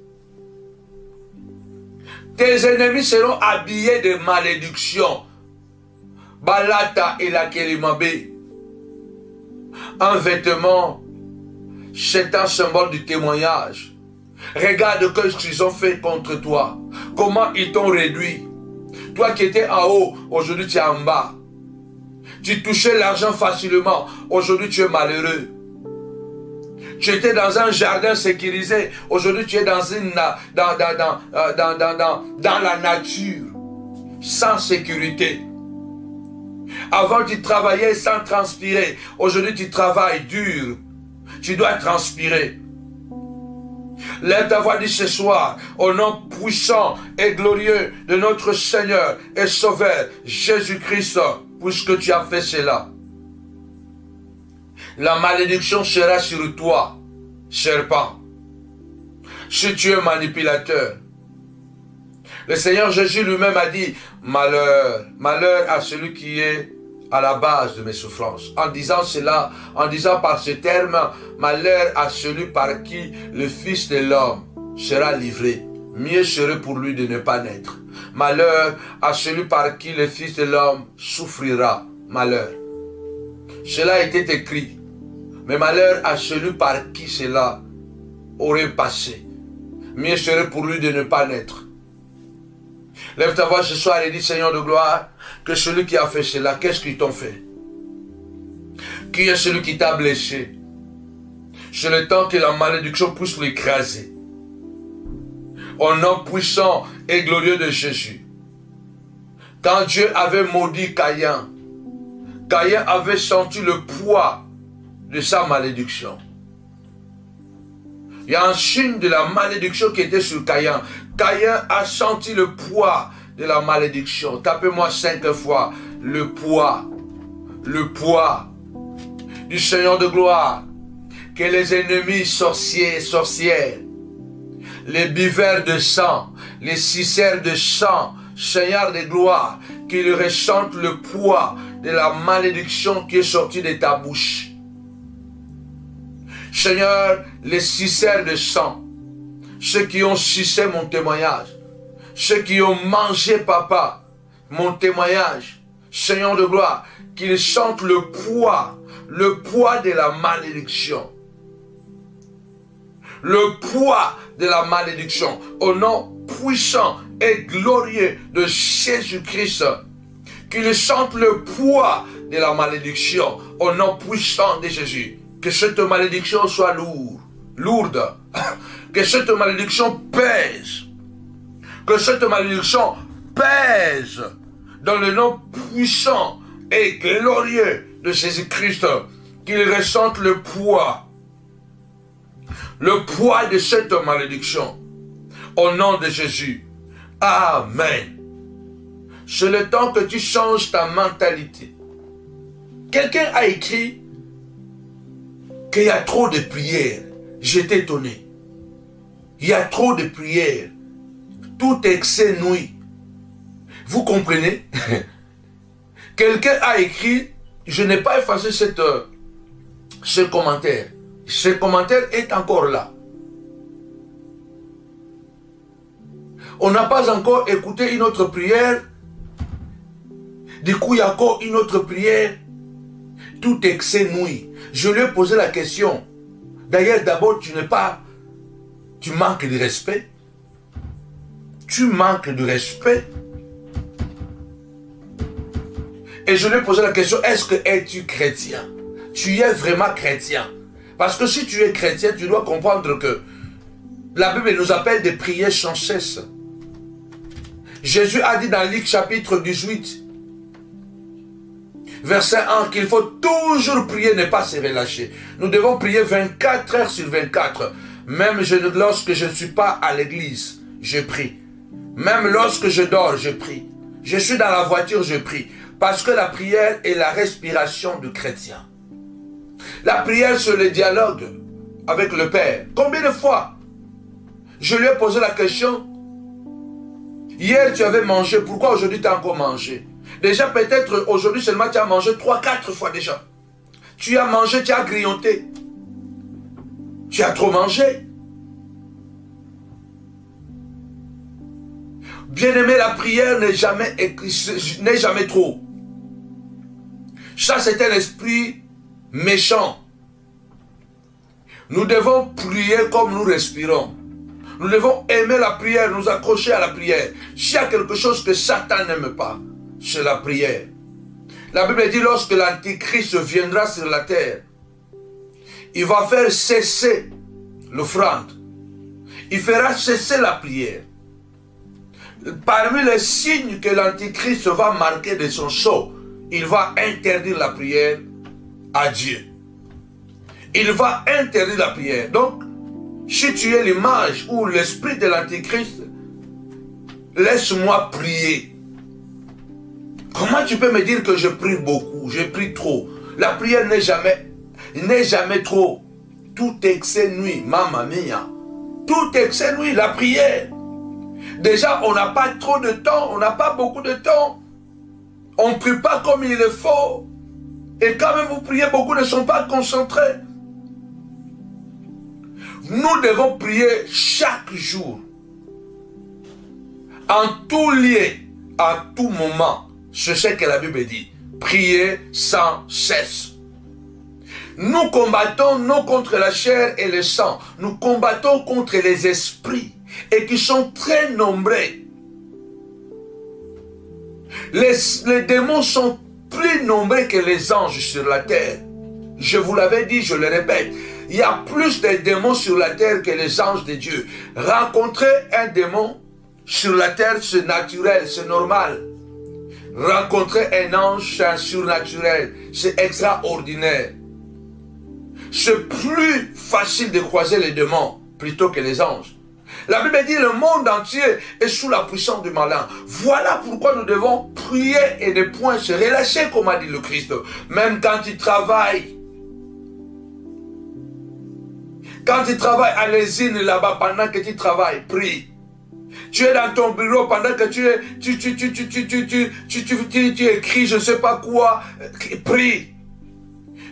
Tes ennemis seront habillés de malédiction. Balata et la Kelimabe. Un vêtement, c'est un symbole du témoignage. Regarde ce qu'ils ont fait contre toi. Comment ils t'ont réduit. Toi qui étais en haut, aujourd'hui tu es en bas. Tu touchais l'argent facilement, aujourd'hui tu es malheureux. Tu étais dans un jardin sécurisé, aujourd'hui tu es dans la nature, sans sécurité. Avant tu travaillais sans transpirer, aujourd'hui tu travailles dur. Tu dois transpirer. Lève ta voix, dit ce soir, au nom puissant et glorieux de notre Seigneur et Sauveur, Jésus-Christ, puisque tu as fait cela. La malédiction sera sur toi, serpent. Si tu es manipulateur. Le Seigneur Jésus lui-même a dit, malheur, malheur à celui qui est à la base de mes souffrances. En disant cela, en disant par ce terme, malheur à celui par qui le Fils de l'homme sera livré. Mieux serait pour lui de ne pas naître. Malheur à celui par qui le Fils de l'homme souffrira. Malheur. Cela était écrit. Mais malheur à celui par qui cela aurait passé. Mieux serait pour lui de ne pas naître. Lève ta voix ce soir et dis, Seigneur de gloire, que celui qui a fait cela, qu'est-ce qu'ils t'ont fait? Qui est celui qui t'a blessé? C'est le temps que la malédiction puisse l'écraser. Au nom puissant et glorieux de Jésus. Quand Dieu avait maudit Caïn, Caïn avait senti le poids de sa malédiction. Il y a un signe de la malédiction qui était sur Caïn. Caïn a senti le poids de la malédiction. Tapez-moi 5 fois. Le poids du Seigneur de gloire. Que les ennemis sorciers et sorcières, les buveurs de sang, les suceurs de sang, Seigneur de gloire, qu'ils ressentent le poids de la malédiction qui est sortie de ta bouche. Seigneur, les suceurs de sang, ceux qui ont sucé mon témoignage, ceux qui ont mangé, papa, mon témoignage, Seigneur de gloire, qu'ils sentent le poids de la malédiction. Le poids de la malédiction, au nom puissant et glorieux de Jésus-Christ, qu'ils sentent le poids de la malédiction, au nom puissant de Jésus. Que cette malédiction soit lourde. Que cette malédiction pèse. Que cette malédiction pèse dans le nom puissant et glorieux de Jésus-Christ. Qu'il ressente le poids de cette malédiction. Au nom de Jésus. Amen. C'est le temps que tu changes ta mentalité. Quelqu'un a écrit qu'il y a trop de prières. J'étais étonné. Il y a trop de prières. Tout excès nuit. Vous comprenez? Quelqu'un a écrit, je n'ai pas effacé ce commentaire. Ce commentaire est encore là. On n'a pas encore écouté une autre prière. Du coup, il y a encore une autre prière. Tout excès nuit. Je lui ai posé la question. D'ailleurs, d'abord, tu manques de respect. Tu manques de respect. Et je lui ai posé la question, est-ce que es-tu chrétien? Tu es vraiment chrétien? Parce que si tu es chrétien, tu dois comprendre que la Bible nous appelle de prier sans cesse. Jésus a dit dans Luc chapitre 18, verset 1, qu'il faut toujours prier, ne pas se relâcher. Nous devons prier 24 heures sur 24. Même lorsque je ne suis pas à l'église, je prie. Même lorsque je dors, je prie. Je suis dans la voiture, je prie. Parce que la prière est la respiration du chrétien. La prière, c'est le dialogue avec le Père. Combien de fois je lui ai posé la question, hier tu avais mangé, pourquoi aujourd'hui tu as encore mangé? Déjà peut-être aujourd'hui seulement tu as mangé 3-4 fois déjà. Tu as mangé, tu as grignoté. Tu as trop mangé. Bien-aimé, la prière n'est jamais trop. Ça, c'est un esprit méchant. Nous devons prier comme nous respirons. Nous devons aimer la prière, nous accrocher à la prière. S'il y a quelque chose que Satan n'aime pas, c'est la prière. La Bible dit, lorsque l'Antichrist viendra sur la terre, il va faire cesser l'offrande. Il fera cesser la prière. Parmi les signes que l'Antichrist va marquer de son sceau, il va interdire la prière à Dieu. Il va interdire la prière. Donc, si tu es l'image ou l'esprit de l'Antichrist, laisse-moi prier. Comment tu peux me dire que je prie beaucoup, je prie trop? La prière n'est jamais trop. Tout excès nuit, mamma mia. Tout excès nuit, la prière. Déjà, on n'a pas trop de temps, on n'a pas beaucoup de temps. On ne prie pas comme il le faut. Et quand même vous priez, beaucoup ne sont pas concentrés. Nous devons prier chaque jour. En tout lieu, à tout moment. C'est ce que la Bible dit. Priez sans cesse. Nous combattons non contre la chair et le sang. Nous combattons contre les esprits. Et qui sont très nombreux. Les démons sont plus nombreux que les anges sur la terre. Je vous l'avais dit, je le répète. Il y a plus de démons sur la terre que les anges de Dieu. Rencontrer un démon sur la terre, c'est naturel, c'est normal. Rencontrer un ange, c'est un surnaturel, c'est extraordinaire. C'est plus facile de croiser les démons plutôt que les anges. La Bible dit le monde entier est sous la puissance du malin. Voilà pourquoi nous devons prier et ne point se relâcher, comme a dit le Christ. Même quand tu travailles. Quand tu travailles à l'usine là-bas, pendant que tu travailles, prie. Tu es dans ton bureau pendant que tu écris je ne sais pas quoi, prie.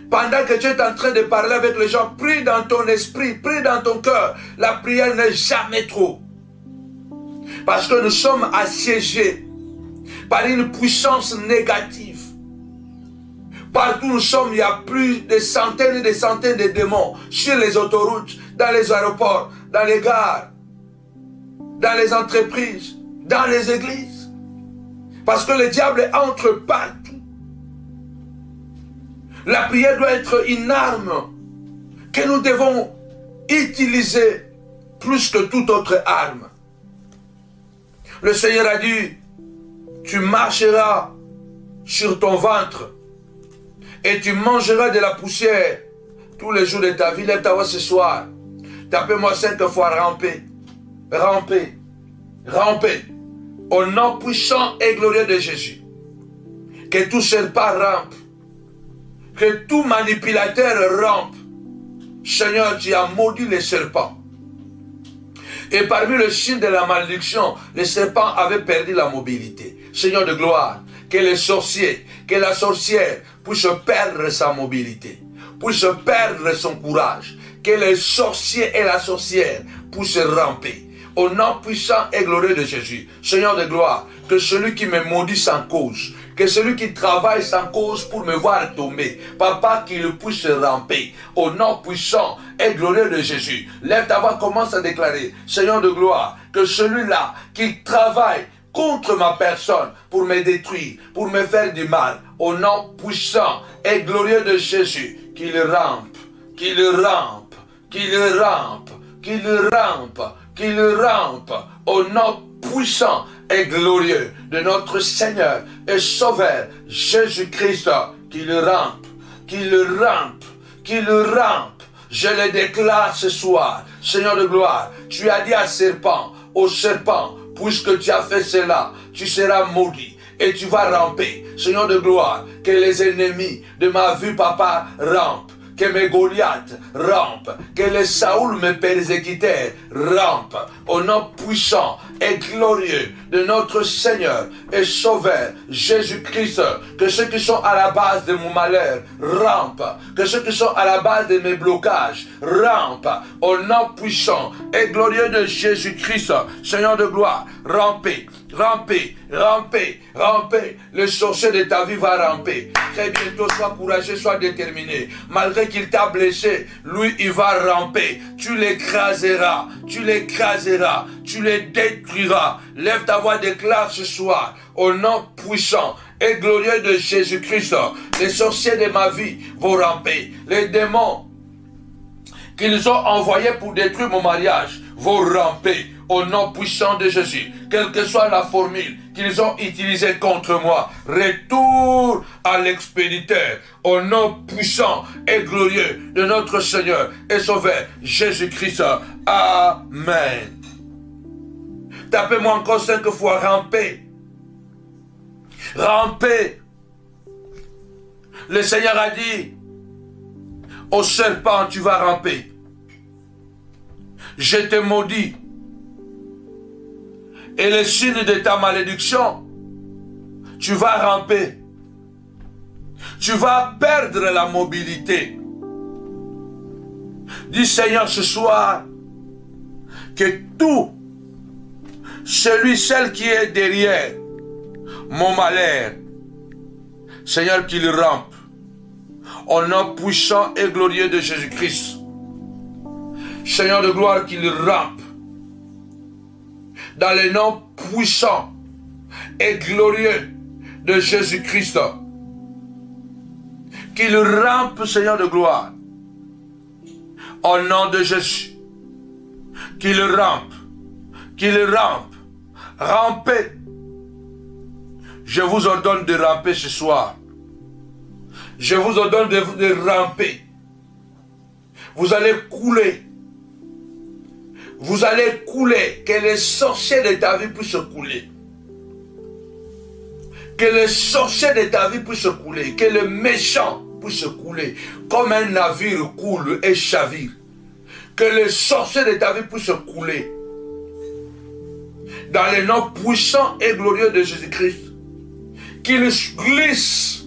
Pendant que tu es en train de parler avec les gens, prie dans ton esprit, prie dans ton cœur. La prière n'est jamais trop. Parce que nous sommes assiégés par une puissance négative. Partout où nous sommes, il y a plus de centaines et des centaines de démons. Sur les autoroutes, dans les aéroports, dans les gares, dans les entreprises, dans les églises. Parce que le diable entre partout. La prière doit être une arme que nous devons utiliser plus que toute autre arme. Le Seigneur a dit, tu marcheras sur ton ventre et tu mangeras de la poussière tous les jours de ta vie. Lève-toi ce soir. Tapez-moi 5 fois ramper. Ramper. Ramper. Au nom puissant et glorieux de Jésus. Que tout serpent rampe. Que tout manipulateur rampe. Seigneur, tu as maudit les serpents. Et parmi le signe de la malédiction, les serpents avaient perdu la mobilité. Seigneur de gloire, que les sorciers, que la sorcière puisse perdre sa mobilité, puisse perdre son courage, que les sorciers et la sorcière puissent ramper. Au nom puissant et glorieux de Jésus, Seigneur de gloire, que celui qui me maudit sans cause, que celui qui travaille sans cause pour me voir tomber, papa, qu'il puisse ramper. Au nom puissant et glorieux de Jésus, lève ta voix, commence à déclarer, Seigneur de gloire, que celui-là qui travaille contre ma personne pour me détruire, pour me faire du mal, au nom puissant et glorieux de Jésus, qu'il rampe, qu'il rampe, qu'il rampe, qu'il rampe, qu'il rampe, au nom puissant et glorieux de notre Seigneur et Sauveur Jésus-Christ, qu'il rampe, qu'il rampe, qu'il rampe. Je le déclare ce soir, Seigneur de gloire, tu as dit à serpent, au serpent, puisque tu as fait cela, tu seras maudit et tu vas ramper. Seigneur de gloire, que les ennemis de ma vie, papa, rampent. Que mes Goliaths rampent, que les Saoul me persécutèrent rampent, au nom puissant et glorieux de notre Seigneur et Sauveur Jésus-Christ. Que ceux qui sont à la base de mon malheur rampent. Que ceux qui sont à la base de mes blocages rampent. Au nom puissant et glorieux de Jésus-Christ, Seigneur de gloire, rampez, rampez, rampez, rampez. Le sorcier de ta vie va ramper. Très bientôt, sois courageux, sois déterminé. Malgré qu'il t'a blessé, lui, il va ramper. Tu l'écraseras, tu l'écraseras, tu les détruiras. Lève ta voix, déclare ce soir, au nom puissant et glorieux de Jésus-Christ, les sorciers de ma vie vont ramper. Les démons qu'ils ont envoyés pour détruire mon mariage vont ramper. Au nom puissant de Jésus, quelle que soit la formule qu'ils ont utilisée contre moi, retour à l'expéditeur, au nom puissant et glorieux de notre Seigneur et Sauveur Jésus-Christ. Amen. Tapez-moi encore 5 fois, ramper. Ramper. Le Seigneur a dit, au serpent, tu vas ramper. Je te maudis. Et le signe de ta malédiction, tu vas ramper. Tu vas perdre la mobilité. Dis Seigneur ce soir, que tout celle qui est derrière mon malheur, Seigneur, qu'il rampe. Au nom puissant et glorieux de Jésus-Christ. Seigneur de gloire, qu'il rampe. Dans le nom puissant et glorieux de Jésus-Christ. Qu'il rampe, Seigneur de gloire. Au nom de Jésus. Qu'il rampe. Qu'il rampe. Rampez. Je vous ordonne de ramper ce soir. Je vous ordonne de ramper. Vous allez couler. Vous allez couler. Que les sorciers de ta vie puissent couler. Que les sorciers de ta vie puissent couler. Que le méchant puisse couler. Comme un navire coule et chavire. Que les sorciers de ta vie puissent couler. Dans le nom puissant et glorieux de Jésus-Christ. Qu'ils glissent.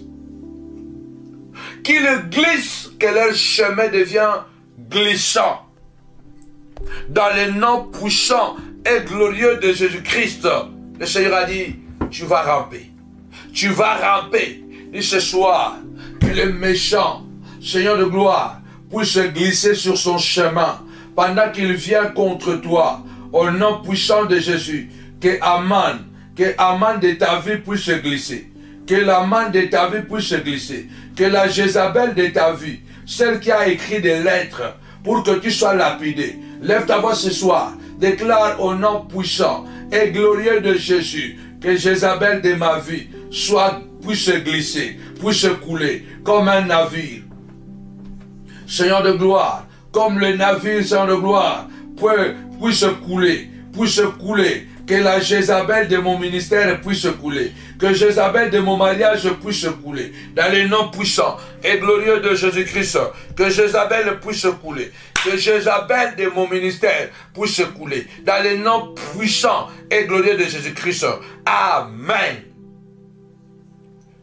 Qu'ils glissent. Que leur chemin devient glissant. Dans le nom puissant et glorieux de Jésus-Christ, le Seigneur a dit, tu vas ramper. Tu vas ramper. Et ce soir, que le méchant, Seigneur de gloire, puisse glisser sur son chemin pendant qu'il vient contre toi. Au nom puissant de Jésus, que Aman de ta vie puisse glisser. Que l'Aman de ta vie puisse glisser. Que la Jézabel de ta vie, celle qui a écrit des lettres pour que tu sois lapidé. Lève ta voix ce soir. Déclare au nom puissant et glorieux de Jésus que Jézabel de ma vie puisse glisser, puisse couler comme un navire. Seigneur de gloire, comme le navire, Seigneur de gloire, puisse couler. Que la Jézabel de mon ministère puisse couler. Que Jézabel de mon mariage puisse couler. Dans les noms puissants et glorieux de Jésus-Christ. Que Jézabel puisse couler. Que Jézabel de mon ministère puisse couler. Dans les noms puissants et glorieux de Jésus-Christ. Amen.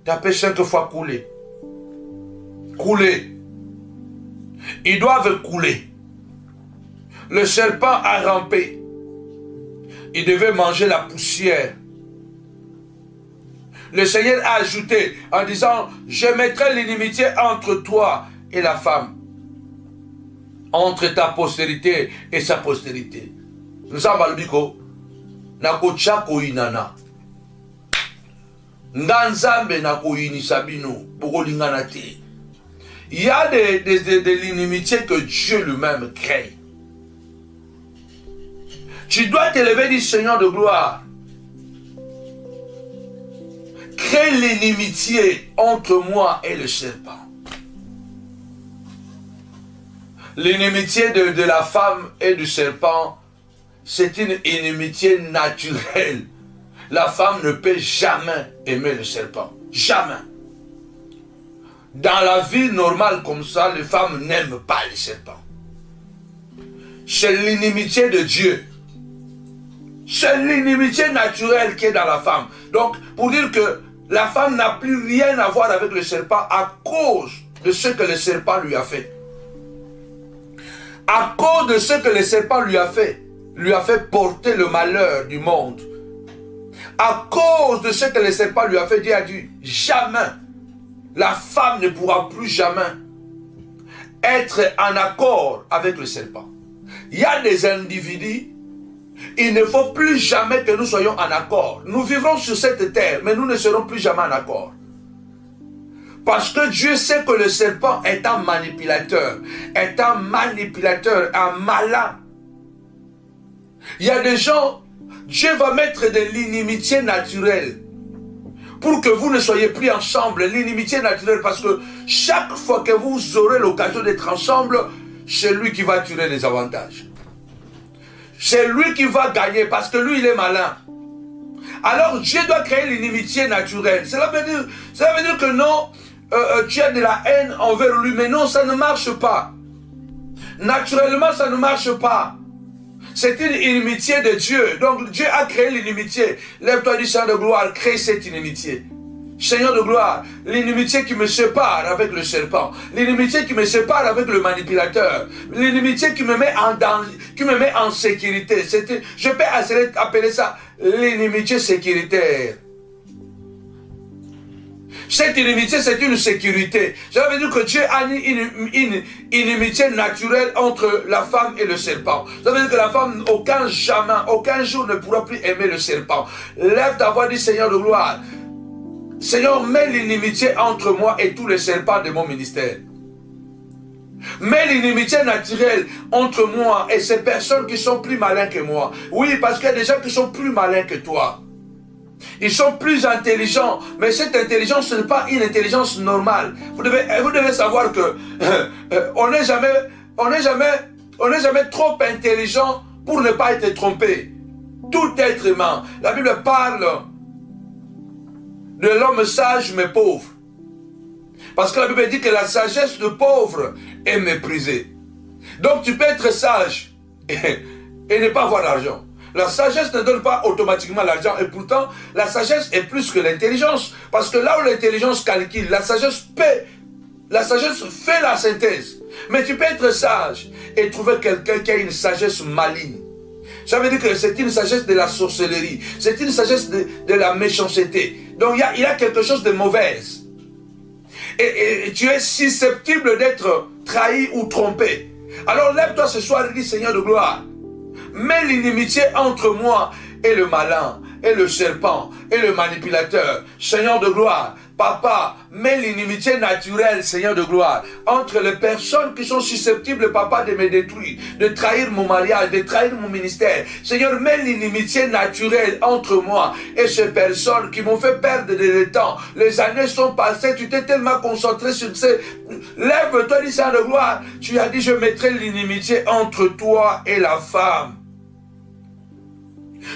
Tapez 5 fois couler. Couler. Ils doivent couler. Le serpent a rampé. Il devait manger la poussière. Le Seigneur a ajouté en disant, je mettrai l'inimitié entre toi et la femme, entre ta postérité et sa postérité. Nous sommes à l'ubiko. Nakochako inana. Nganzambe nakoini sabino. Bogolinganate. Il y a de l'inimitié que Dieu lui-même crée. Tu dois t'élever du Seigneur de gloire. Crée l'inimitié entre moi et le serpent. L'inimitié de la femme et du serpent, c'est une inimitié naturelle. La femme ne peut jamais aimer le serpent. Jamais. Dans la vie normale comme ça, les femmes n'aiment pas les serpents. C'est l'inimitié de Dieu. C'est l'inimitié naturelle qui est dans la femme. Donc, pour dire que la femme n'a plus rien à voir avec le serpent à cause de ce que le serpent lui a fait. À cause de ce que le serpent lui a fait porter le malheur du monde. À cause de ce que le serpent lui a fait, Dieu a dit, jamais, la femme ne pourra plus jamais être en accord avec le serpent. Il y a des individus, il ne faut plus jamais que nous soyons en accord. Nous vivrons sur cette terre, mais nous ne serons plus jamais en accord. Parce que Dieu sait que le serpent est un manipulateur, un malin. Il y a des gens, Dieu va mettre de l'inimitié naturelle pour que vous ne soyez plus ensemble. L'inimitié naturelle, parce que chaque fois que vous aurez l'occasion d'être ensemble, c'est lui qui va tirer les avantages. C'est lui qui va gagner parce que lui, il est malin. Alors Dieu doit créer l'inimitié naturelle. Cela veut dire que non, tu as de la haine envers lui. Mais non, ça ne marche pas. Naturellement, ça ne marche pas. C'est une inimitié de Dieu. Donc Dieu a créé l'inimitié. Lève-toi du Seigneur de gloire, crée cette inimitié. Seigneur de gloire, l'inimitié qui me sépare avec le serpent, l'inimitié qui me sépare avec le manipulateur, l'inimitié qui me met en danger, qui me met en sécurité. Je peux appeler ça l'inimitié sécuritaire. Cette inimitié, c'est une sécurité. Ça veut dire que Dieu a une inimitié naturelle entre la femme et le serpent. Ça veut dire que la femme, aucun jour ne pourra plus aimer le serpent. Lève ta voix, dit Seigneur de gloire. Seigneur, mets l'inimitié entre moi et tous les serpents de mon ministère. Mets l'inimitié naturelle entre moi et ces personnes qui sont plus malins que moi. Oui, parce qu'il y a des gens qui sont plus malins que toi. Ils sont plus intelligents, mais cette intelligence, ce n'est pas une intelligence normale. Vous devez savoir que on n'est jamais trop intelligent pour ne pas être trompé. Tout être humain. La Bible parle de l'homme sage mais pauvre. Parce que la Bible dit que la sagesse de pauvre est méprisée. Donc tu peux être sage et ne pas avoir d'argent. La sagesse ne donne pas automatiquement l'argent. Et pourtant, la sagesse est plus que l'intelligence. Parce que là où l'intelligence calcule, la sagesse fait la synthèse. Mais tu peux être sage et trouver quelqu'un qui a une sagesse maligne. Ça veut dire que c'est une sagesse de la sorcellerie. C'est une sagesse de la méchanceté. Donc il y a quelque chose de mauvais. Et tu es susceptible d'être trahi ou trompé. Alors lève-toi ce soir et dis Seigneur de gloire. Mets l'inimitié entre moi et le malin, et le serpent, et le manipulateur. Seigneur de gloire, Papa, mets l'inimitié naturelle, Seigneur de gloire, entre les personnes qui sont susceptibles, Papa, de me détruire, de trahir mon mariage, de trahir mon ministère. Seigneur, mets l'inimitié naturelle entre moi et ces personnes qui m'ont fait perdre le temps. Les années sont passées, tu t'es tellement concentré sur ces... Lève-toi, dis Seigneur de gloire, tu as dit, je mettrai l'inimitié entre toi et la femme.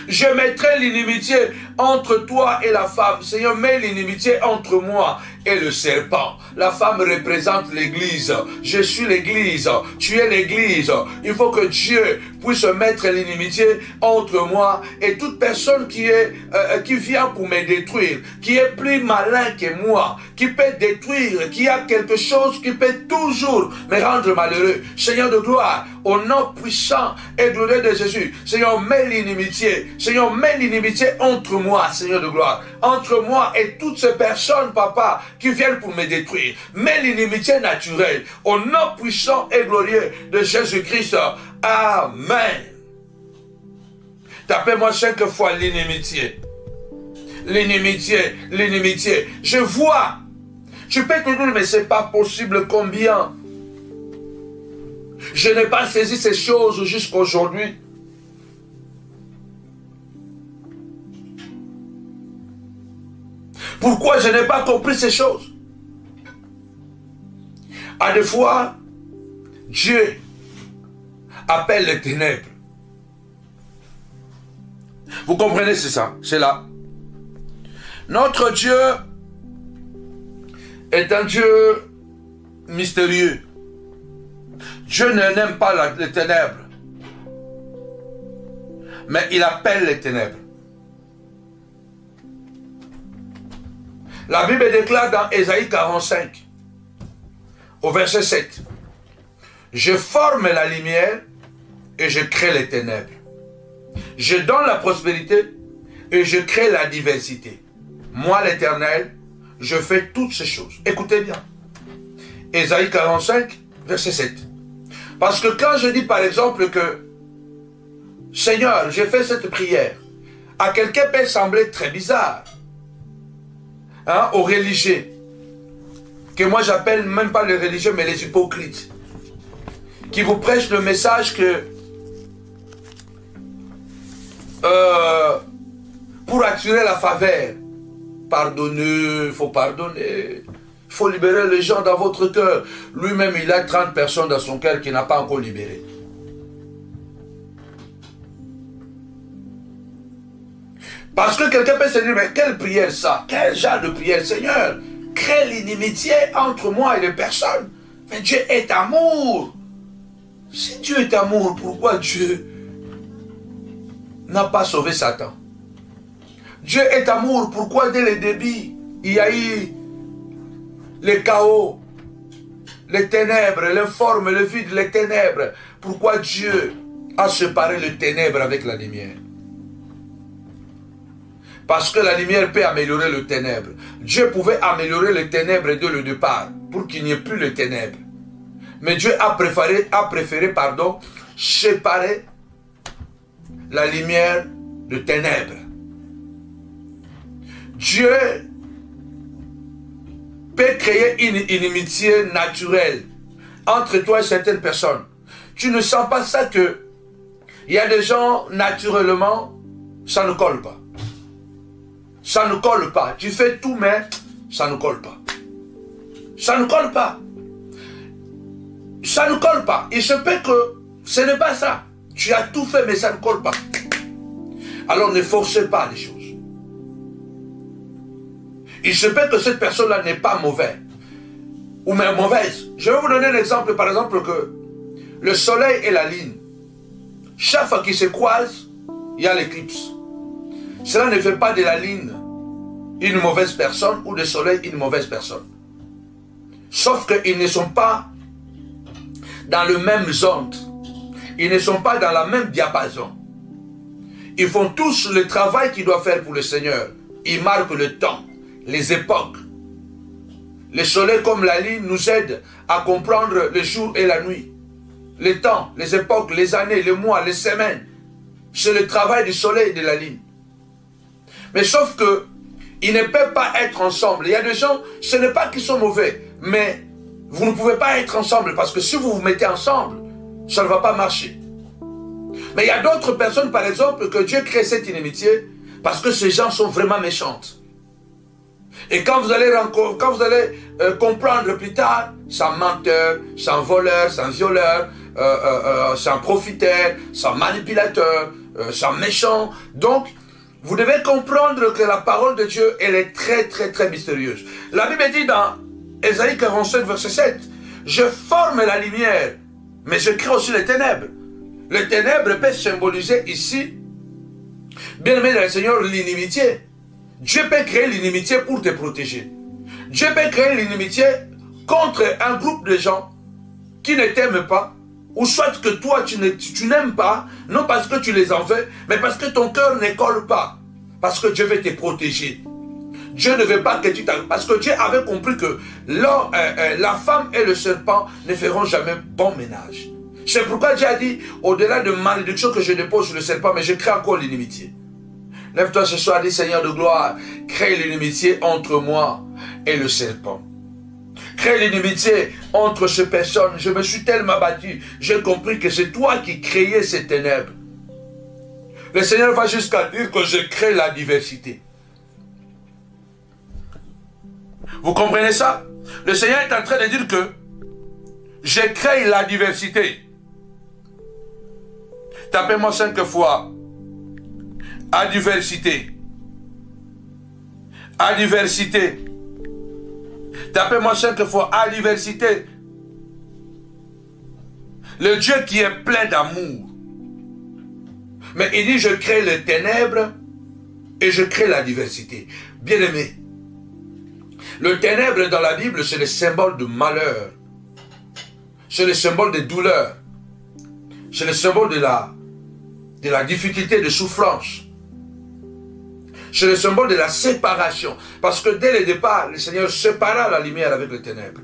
Je mettrai l'inimitié entre toi et la femme. Seigneur, mets l'inimitié entre moi et le serpent. La femme représente l'église. Je suis l'église. Tu es l'église. Il faut que Dieu puisse mettre l'inimitié entre moi et toute personne qui vient pour me détruire, qui est plus malin que moi, qui peut détruire, qui a quelque chose qui peut toujours me rendre malheureux. Seigneur de gloire, au nom puissant et glorieux de Jésus, Seigneur, mets l'inimitié. Seigneur, mets l'inimitié entre moi, Seigneur de gloire, entre moi et toutes ces personnes, Papa, qui viennent pour me détruire. Mets l'inimitié naturelle, au nom puissant et glorieux de Jésus-Christ. Amen. Tapez-moi 5 fois l'inimitié. L'inimitié, l'inimitié. Je vois. Tu peux te dire, mais c'est pas possible combien. Je n'ai pas saisi ces choses jusqu'à aujourd'hui. Pourquoi je n'ai pas compris ces choses? À des fois, Dieu appelle les ténèbres. Vous comprenez, c'est ça, c'est là. Notre Dieu est un Dieu mystérieux. Dieu n'aime pas les ténèbres. mais il appelle les ténèbres. La Bible déclare dans Ésaïe 45, au verset 7, « Je forme la lumière et je crée les ténèbres. Je donne la prospérité et je crée la diversité. Moi, l'Éternel, je fais toutes ces choses. » Écoutez bien. Ésaïe 45, verset 7. Parce que quand je dis par exemple que « Seigneur, j'ai fait cette prière », à quelqu'un peut sembler très bizarre. Hein, aux religieux, que moi j'appelle même pas les religieux mais les hypocrites, qui vous prêchent le message que pour attirer la faveur, pardonnez, il faut pardonner, il faut libérer les gens dans votre cœur. Lui-même il a 30 personnes dans son cœur qu'il n'a pas encore libérées. Parce que quelqu'un peut se dire, mais quelle prière ça? Quel genre de prière, Seigneur? Crée l'inimitié entre moi et les personnes. Mais Dieu est amour. Si Dieu est amour, pourquoi Dieu n'a pas sauvé Satan? Dieu est amour, pourquoi dès le début, il y a eu le chaos, les ténèbres, l'informe, le vide, les ténèbres? Pourquoi Dieu a séparé les ténèbres avec la lumière? Parce que la lumière peut améliorer le ténèbre. Dieu pouvait améliorer les ténèbres dès le départ, pour qu'il n'y ait plus les ténèbres. Mais Dieu a préféré séparer la lumière de ténèbres. Dieu peut créer une inimitié naturelle entre toi et certaines personnes. Tu ne sens pas ça que il y a des gens, naturellement, ça ne colle pas. Ça ne colle pas. Tu fais tout, mais ça ne colle pas. Ça ne colle pas. Ça ne colle pas. Il se peut que ce n'est pas ça. Tu as tout fait, mais ça ne colle pas. Alors ne forcez pas les choses. Il se peut que cette personne-là n'est pas mauvaise. Ou même mauvaise. Je vais vous donner un exemple. Par exemple, que le soleil et la lune, chaque fois qu'ils se croisent, il y a l'éclipse. Cela ne fait pas de la lune une mauvaise personne ou du soleil une mauvaise personne. Sauf qu'ils ne sont pas dans le même zone. Ils ne sont pas dans la même diapason. Ils font tous le travail qu'ils doivent faire pour le Seigneur. Ils marquent le temps, les époques. Le soleil comme la lune nous aide à comprendre le jour et la nuit. Les temps, les époques, les années, les mois, les semaines. C'est le travail du soleil et de la lune. Mais sauf que ils ne peuvent pas être ensemble. Il y a des gens, ce n'est pas qu'ils sont mauvais, mais vous ne pouvez pas être ensemble parce que si vous vous mettez ensemble, ça ne va pas marcher. Mais il y a d'autres personnes, par exemple, que Dieu crée cette inimitié parce que ces gens sont vraiment méchantes. Et quand vous allez comprendre plus tard, c'est un menteur, c'est un voleur, c'est un violeur, c'est un profiteur, c'est un manipulateur, c'est un méchant. Donc, vous devez comprendre que la parole de Dieu, elle est très, très, très mystérieuse. La Bible dit dans Ésaïe 47, verset 7, « Je forme la lumière, mais je crée aussi les ténèbres. » Les ténèbres peuvent symboliser ici, bien aimé dans le Seigneur, l'inimitié. Dieu peut créer l'inimitié pour te protéger. Dieu peut créer l'inimitié contre un groupe de gens qui ne t'aiment pas, ou soit que toi, tu n'aimes pas, non parce que tu les en veux, mais parce que ton cœur ne colle pas. Parce que Dieu veut te protéger. Dieu ne veut pas que tu t'arrêtes. Parce que Dieu avait compris que la femme et le serpent ne feront jamais bon ménage. C'est pourquoi Dieu a dit, au-delà de malédiction que je dépose sur le serpent, mais je crée encore l'inimitié. Lève-toi ce soir, dis Seigneur de gloire, crée l'inimitié entre moi et le serpent. Crée l'inimitié entre ces personnes. Je me suis tellement battu. J'ai compris que c'est toi qui créais ces ténèbres. Le Seigneur va jusqu'à dire que je crée la diversité. Vous comprenez ça? Le Seigneur est en train de dire que je crée la diversité. Tapez-moi 5 fois. Adversité. Adversité. Tapez-moi 5 fois. Adversité. Le Dieu qui est plein d'amour. Mais il dit, je crée les ténèbres et je crée la diversité. Bien-aimé, le ténèbre dans la Bible, c'est le symbole de malheur. C'est le symbole de douleur. C'est le symbole de la difficulté, de souffrance. C'est le symbole de la séparation. Parce que dès le départ, le Seigneur sépara la lumière avec les ténèbres.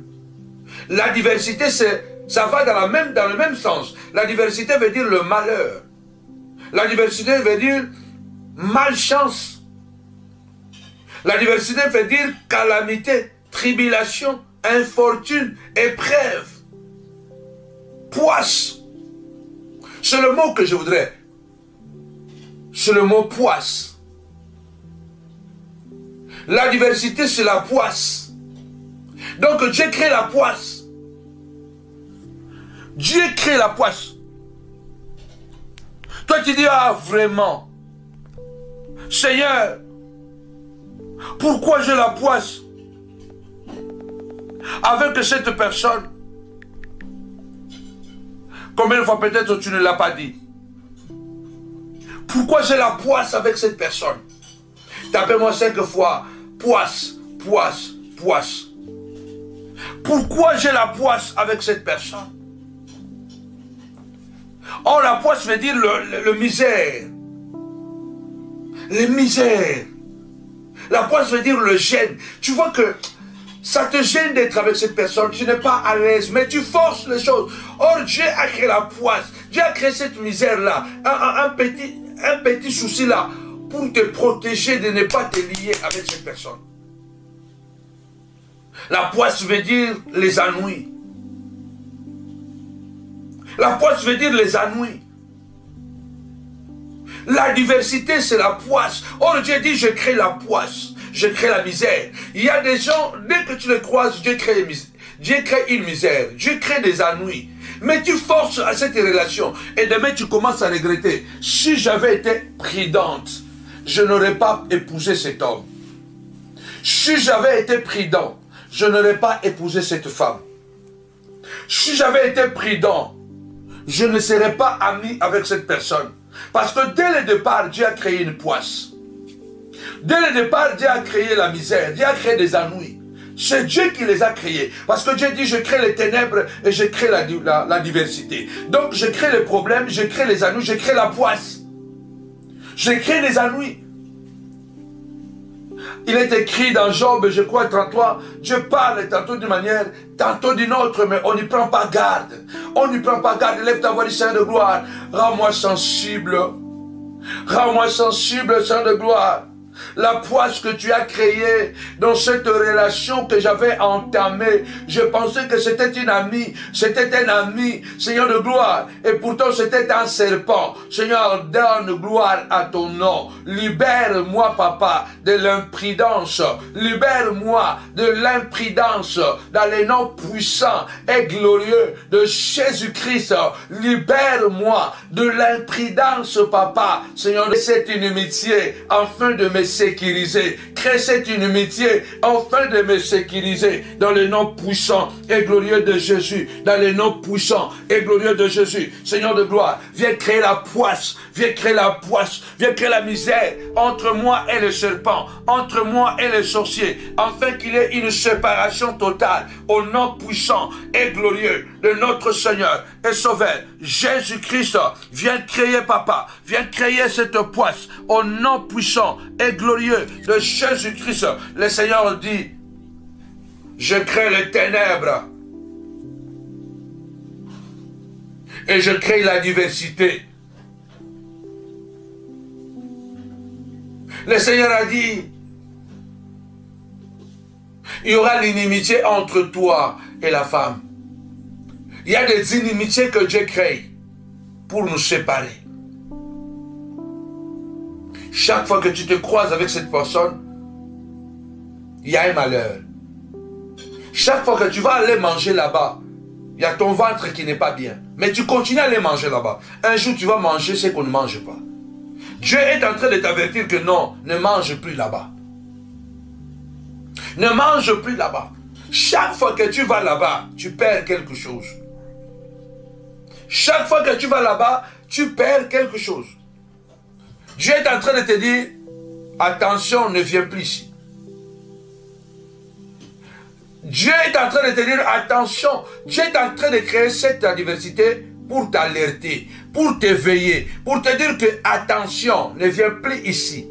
La diversité, ça va dans le même sens. La diversité veut dire le malheur. La diversité veut dire malchance. La diversité veut dire calamité, tribulation, infortune, épreuve, poisse. C'est le mot que je voudrais. C'est le mot poisse. La diversité, c'est la poisse. Donc Dieu crée la poisse. Dieu crée la poisse. Toi tu dis, ah vraiment, Seigneur, pourquoi j'ai la poisse avec cette personne? Combien de fois peut-être tu ne l'as pas dit? Pourquoi j'ai la poisse avec cette personne? Tapez-moi 5 fois, poisse, poisse, poisse. Pourquoi j'ai la poisse avec cette personne? Oh, la poisse veut dire le misère. Les misères. La poisse veut dire le gêne. Tu vois que ça te gêne d'être avec cette personne. Tu n'es pas à l'aise, mais tu forces les choses. Or, Dieu a créé la poisse. Dieu a créé cette misère-là. Un petit souci-là pour te protéger de ne pas te lier avec cette personne. La poisse veut dire les ennuis. La poisse veut dire les ennuis. La diversité, c'est la poisse. Or, Dieu dit, je crée la poisse. Je crée la misère. Il y a des gens, dès que tu les croises, Dieu crée une misère. Dieu crée des ennuis. Mais tu forces à cette relation. Et demain, tu commences à regretter. Si j'avais été prudente, je n'aurais pas épousé cet homme. Si j'avais été prudent, je n'aurais pas épousé cette femme. Si j'avais été prudent, je ne serais pas ami avec cette personne. Parce que dès le départ, Dieu a créé une poisse. Dès le départ, Dieu a créé la misère. Dieu a créé des ennuis. C'est Dieu qui les a créés. Parce que Dieu dit, je crée les ténèbres et je crée la diversité. Donc, je crée les problèmes, je crée les ennuis, je crée la poisse. Je crée les ennuis. Il est écrit dans Job, je crois, 33, Dieu parle tantôt d'une manière, tantôt d'une autre, mais on n'y prend pas garde. On n'y prend pas garde. Lève ta voix du Saint de gloire. Rends-moi sensible. Rends-moi sensible, Saint de gloire. La poisse que tu as créée dans cette relation que j'avais entamée, je pensais que c'était une amie, c'était un ami, Seigneur de gloire, et pourtant c'était un serpent. Seigneur, donne gloire à ton nom. Libère-moi, papa, de l'imprudence. Libère-moi de l'imprudence dans les noms puissants et glorieux de Jésus-Christ. Libère-moi de l'imprudence, papa, Seigneur, de cette inimitié, afin de me sécuriser. Crée cette inimitié afin de me sécuriser dans le nom puissant et glorieux de Jésus. Dans le nom puissant et glorieux de Jésus. Seigneur de gloire, viens créer la poisse. Viens créer la poisse. Viens créer la misère entre moi et le serpent. Entre moi et le sorcier. Afin qu'il y ait une séparation totale. Au nom puissant et glorieux de notre Seigneur et Sauveur Jésus-Christ. Viens créer, papa. Viens créer cette poisse. Au nom puissant et glorieux de Jésus-Christ. Le Seigneur dit, je crée les ténèbres et je crée la diversité. Le Seigneur a dit, il y aura l'inimitié entre toi et la femme. Il y a des inimitiés que Dieu crée pour nous séparer. Chaque fois que tu te croises avec cette personne, il y a un malheur. Chaque fois que tu vas aller manger là-bas, il y a ton ventre qui n'est pas bien. Mais tu continues à aller manger là-bas. Un jour, tu vas manger ce qu'on ne mange pas. Dieu est en train de t'avertir que non, ne mange plus là-bas. Ne mange plus là-bas. Chaque fois que tu vas là-bas, tu perds quelque chose. Chaque fois que tu vas là-bas, tu perds quelque chose. Dieu est en train de te dire, attention, ne viens plus ici. Dieu est en train de te dire, attention, Dieu est en train de créer cette adversité pour t'alerter, pour t'éveiller, pour te dire que, attention, ne viens plus ici.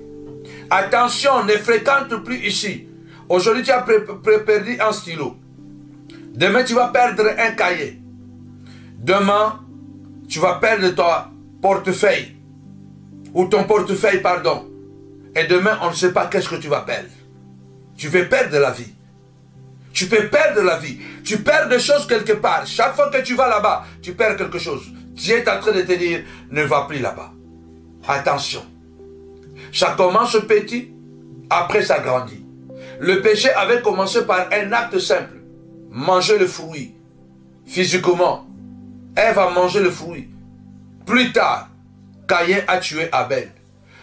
Attention, ne fréquente plus ici. Aujourd'hui, tu as perdu un stylo. Demain, tu vas perdre un cahier. Demain, tu vas perdre ton portefeuille. Ou ton portefeuille, pardon. Et demain, on ne sait pas qu'est-ce que tu vas perdre. Tu vas perdre la vie. Tu peux perdre la vie. Tu perds des choses quelque part. Chaque fois que tu vas là-bas, tu perds quelque chose. Dieu est en train de te dire, ne va plus là-bas. Attention. Ça commence petit, après ça grandit. Le péché avait commencé par un acte simple. Manger le fruit. Physiquement. Ève a mangé le fruit. Plus tard, Caïn a tué Abel.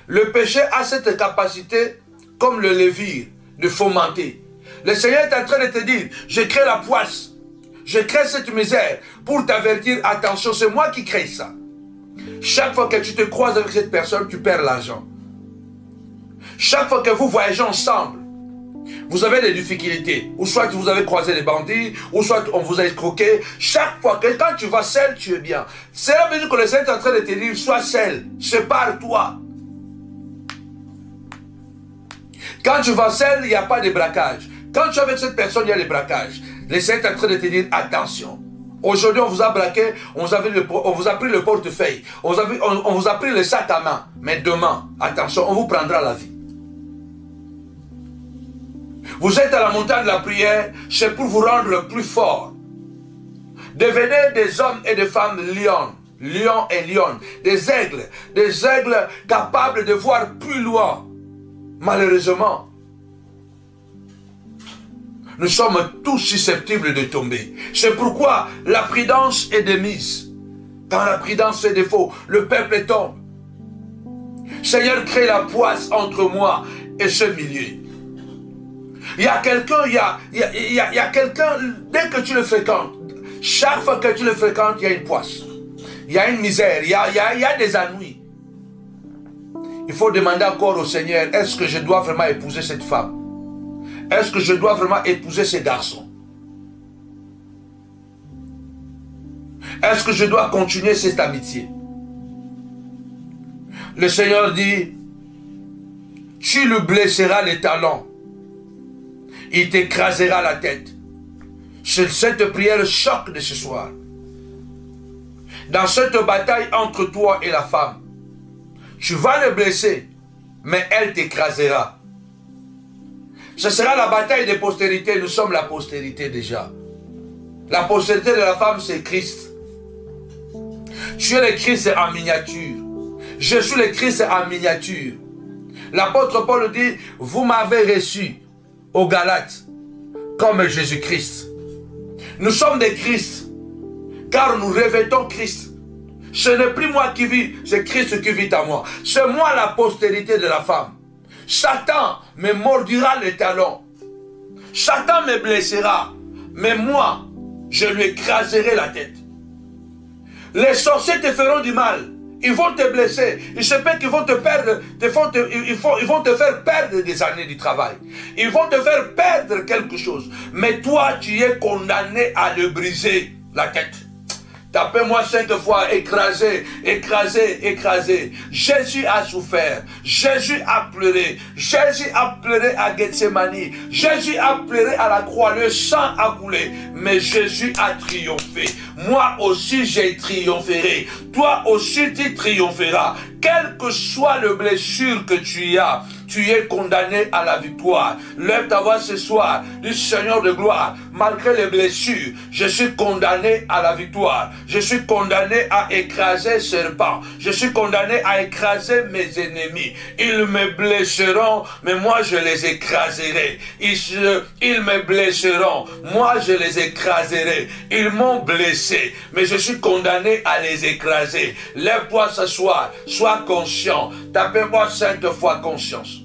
Le péché a cette capacité, comme le lévir, de fomenter. Le Seigneur est en train de te dire, je crée la poisse, je crée cette misère pour t'avertir, attention, c'est moi qui crée ça. Chaque fois que tu te croises avec cette personne, tu perds l'argent. Chaque fois que vous voyagez ensemble, vous avez des difficultés. Ou soit vous avez croisé des bandits, ou soit on vous a escroqué. Chaque fois que quand tu vas seul, tu es bien. Cela veut dire que le Seigneur est en train de te dire, sois seul, sépare-toi. Quand tu vas seul, il n'y a pas de braquage. Quand tu es avec cette personne, il y a des braquages. Le Seigneur est en train de te dire, attention. Aujourd'hui, on vous a braqué, on vous a pris le portefeuille, on vous a pris le sac à main. Mais demain, attention, on vous prendra la vie. Vous êtes à la montagne de la prière, c'est pour vous rendre plus fort. Devenez des hommes et des femmes lions, lions et lionnes, des aigles capables de voir plus loin. Malheureusement, nous sommes tous susceptibles de tomber. C'est pourquoi la prudence est de mise. Quand la prudence fait défaut, le peuple tombe. Seigneur, crée la poisse entre moi et ce milieu. Il y a quelqu'un, il y a quelqu'un, dès que tu le fréquentes, chaque fois que tu le fréquentes, il y a une poisse. Il y a une misère, il y a des ennuis. Il faut demander encore au Seigneur, est-ce que je dois vraiment épouser cette femme? Est-ce que je dois vraiment épouser ce garçon? Est-ce que je dois continuer cette amitié? Le Seigneur dit, tu lui blesseras les talons. Il t'écrasera la tête. C'est cette prière choc de ce soir. Dans cette bataille entre toi et la femme, tu vas le blesser, mais elle t'écrasera. Ce sera la bataille des postérités. Nous sommes la postérité déjà. La postérité de la femme, c'est Christ. Tu es le Christ en miniature. Je suis le Christ en miniature. L'apôtre Paul dit, vous m'avez reçu aux Galates comme Jésus-Christ. Nous sommes des Christ, car nous revêtons Christ. Ce n'est plus moi qui vis, c'est Christ qui vit en moi. C'est moi la postérité de la femme. Satan me mordira les talons. Satan me blessera. Mais moi, je lui écraserai la tête. Les sorciers te feront du mal. Ils vont te blesser. Il se peut qu'ils vont te perdre. Ils vont te faire perdre des années du travail. Ils vont te faire perdre quelque chose. Mais toi, tu es condamné à le briser la tête. Tapez-moi 5 fois, écrasé, écrasé, écrasé. Jésus a souffert. Jésus a pleuré. Jésus a pleuré à Gethsemane. Jésus a pleuré à la croix. Le sang a coulé. Mais Jésus a triomphé. Moi aussi, j'ai triomphé. Toi aussi, tu triompheras. Quelle que soit le blessure que tu as, tu es condamné à la victoire. Lève ta voix ce soir, du Seigneur de gloire. Malgré les blessures, je suis condamné à la victoire. Je suis condamné à écraser serpents. Je suis condamné à écraser mes ennemis. Ils me blesseront, mais moi je les écraserai. Ils me blesseront, moi je les écraserai. Ils m'ont blessé, mais je suis condamné à les écraser. Lève-toi ce soir, sois conscient. Tapez-moi 5 fois conscience.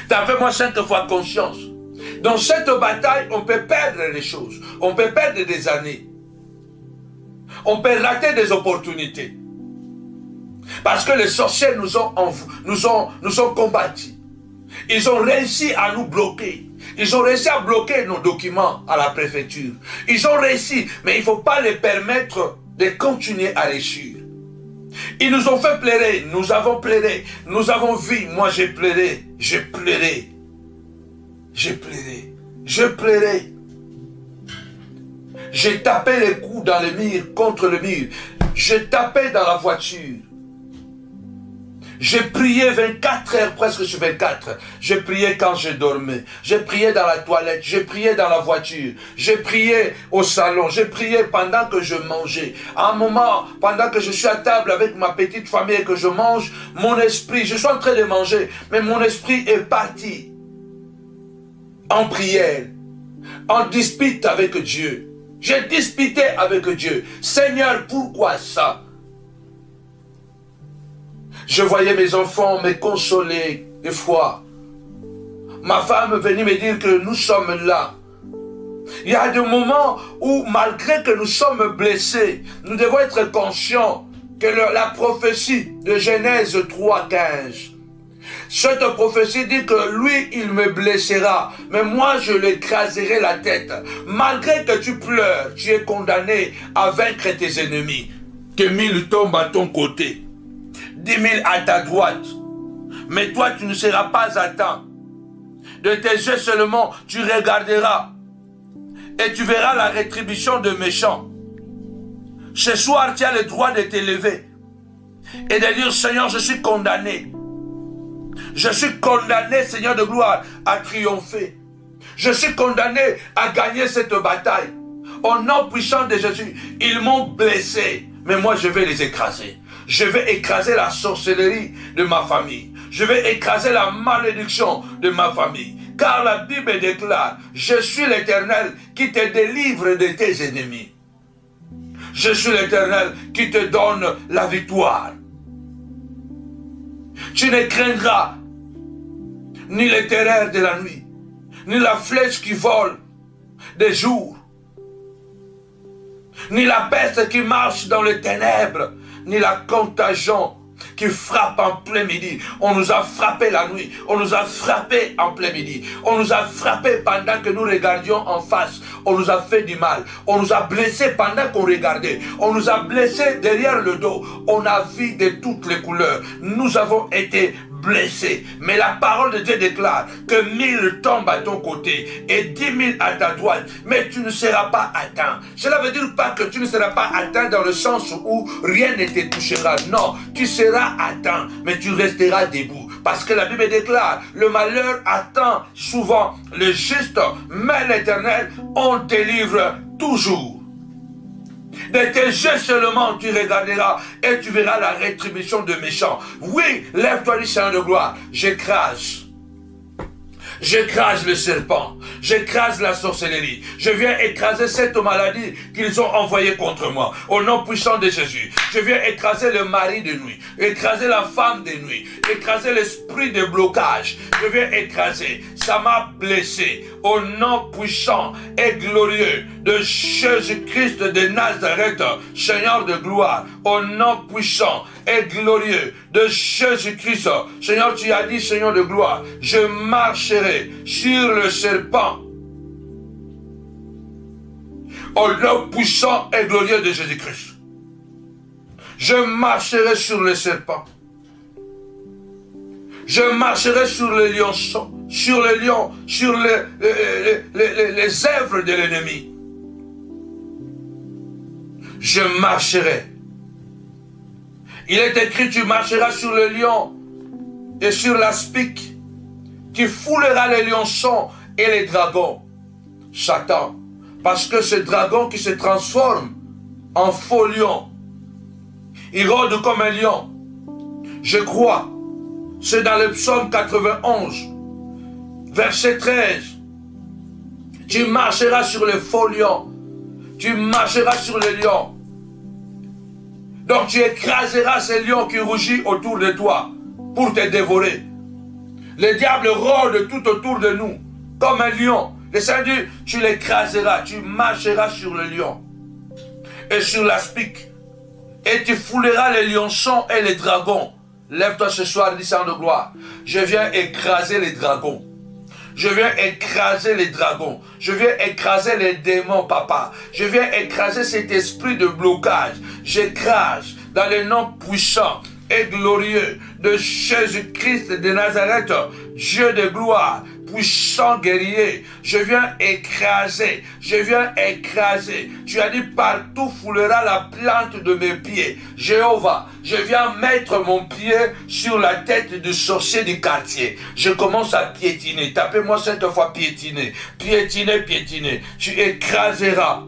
Tapez-moi 5 fois conscience. Dans cette bataille, on peut perdre les choses. On peut perdre des années. On peut rater des opportunités. Parce que les sorciers nous ont combattus. Ils ont réussi à nous bloquer. Ils ont réussi à bloquer nos documents à la préfecture. Ils ont réussi, mais il ne faut pas les permettre de continuer à réussir. Ils nous ont fait pleurer, nous avons pleuré, nous avons vu, moi j'ai pleuré, j'ai pleuré. J'ai pleuré, j'ai pleuré. J'ai tapé les coups dans le mur, contre le mur. J'ai tapé dans la voiture. J'ai prié 24 heures, presque sur 24. J'ai prié quand je dormais. J'ai prié dans la toilette. J'ai prié dans la voiture. J'ai prié au salon. J'ai prié pendant que je mangeais. À un moment, pendant que je suis à table avec ma petite famille et que je mange, mon esprit, je suis en train de manger, mais mon esprit est parti en prière, en dispute avec Dieu. J'ai disputé avec Dieu. Seigneur, pourquoi ça? Je voyais mes enfants me consoler des fois. Ma femme venait me dire que nous sommes là. Il y a des moments où, malgré que nous sommes blessés, nous devons être conscients que la prophétie de Genèse 3:15, cette prophétie dit que lui, il me blessera, mais moi, je l'écraserai la tête. Malgré que tu pleures, tu es condamné à vaincre tes ennemis. Que 1000 tombent à ton côté, 10 000 à ta droite, mais toi tu ne seras pas atteint. De tes yeux seulement tu regarderas et tu verras la rétribution de méchants. Ce soir tu as le droit de t'élever et de dire Seigneur, je suis condamné. Je suis condamné, Seigneur de gloire, à triompher. Je suis condamné à gagner cette bataille. Au nom puissant de Jésus, ils m'ont blessé, mais moi je vais les écraser. Je vais écraser la sorcellerie de ma famille. Je vais écraser la malédiction de ma famille. Car la Bible déclare, je suis l'Éternel qui te délivre de tes ennemis. Je suis l'Éternel qui te donne la victoire. Tu ne craindras ni les terreurs de la nuit, ni la flèche qui vole des jours, ni la peste qui marche dans les ténèbres, ni la contagion qui frappe en plein midi. On nous a frappé la nuit, on nous a frappé en plein midi, on nous a frappé pendant que nous regardions en face, on nous a fait du mal, on nous a blessés pendant qu'on regardait, on nous a blessés derrière le dos, on a vu de toutes les couleurs, nous avons été blessé. Mais la parole de Dieu déclare que 1000 tombent à ton côté et 10 000 à ta droite, mais tu ne seras pas atteint. Cela veut dire pas que tu ne seras pas atteint dans le sens où rien ne te touchera. Non, tu seras atteint, mais tu resteras debout. Parce que la Bible déclare, le malheur atteint souvent le juste, mais l'Éternel, on délivre toujours. De tes yeux seulement tu regarderas et tu verras la rétribution de méchants. Oui, lève-toi du Seigneur de gloire. J'écrase le serpent. J'écrase la sorcellerie. Je viens écraser cette maladie qu'ils ont envoyée contre moi. Au nom puissant de Jésus. Je viens écraser le mari de nuit. Écraser la femme de nuit. Écraser l'esprit de blocage. Je viens écraser. Ça m'a blessé. Au nom puissant et glorieux de Jésus-Christ de Nazareth, Seigneur de gloire. Au nom puissant et glorieux de Jésus-Christ. Seigneur, tu as dit, Seigneur de gloire, je marcherai sur le serpent. Au nom puissant et glorieux de Jésus-Christ. Je marcherai sur le serpent. Je marcherai sur le lionceau, sur le lion, sur les œuvres de l'ennemi. Je marcherai. Il est écrit, tu marcheras sur le lion et sur l'aspic. Tu fouleras les lionceaux et les dragons. Satan, parce que ce dragon qui se transforme en faux lion, il rôde comme un lion. Je crois, c'est dans le psaume 91, verset 13. Tu marcheras sur le faux lion. Tu marcheras sur le lion. Donc tu écraseras ces lions qui rugissent autour de toi pour te dévorer. Le diable rôde tout autour de nous comme un lion. Le Seigneur dit, tu l'écraseras, tu marcheras sur le lion et sur l'aspic. et tu fouleras les lionçons et les dragons. Lève-toi ce soir, dit Seigneur de gloire. Je viens écraser les dragons. Je viens écraser les dragons. Je viens écraser les démons, papa. Je viens écraser cet esprit de blocage. J'écrase dans le nom puissant et glorieux de Jésus-Christ de Nazareth, Dieu de gloire, puissant guerrier. Je viens écraser, je viens écraser. Tu as dit, partout foulera la plante de mes pieds. Jéhovah, je viens mettre mon pied sur la tête du sorcier du quartier. Je commence à piétiner. Tapez-moi cette fois piétiner. Piétiner, piétiner. Tu écraseras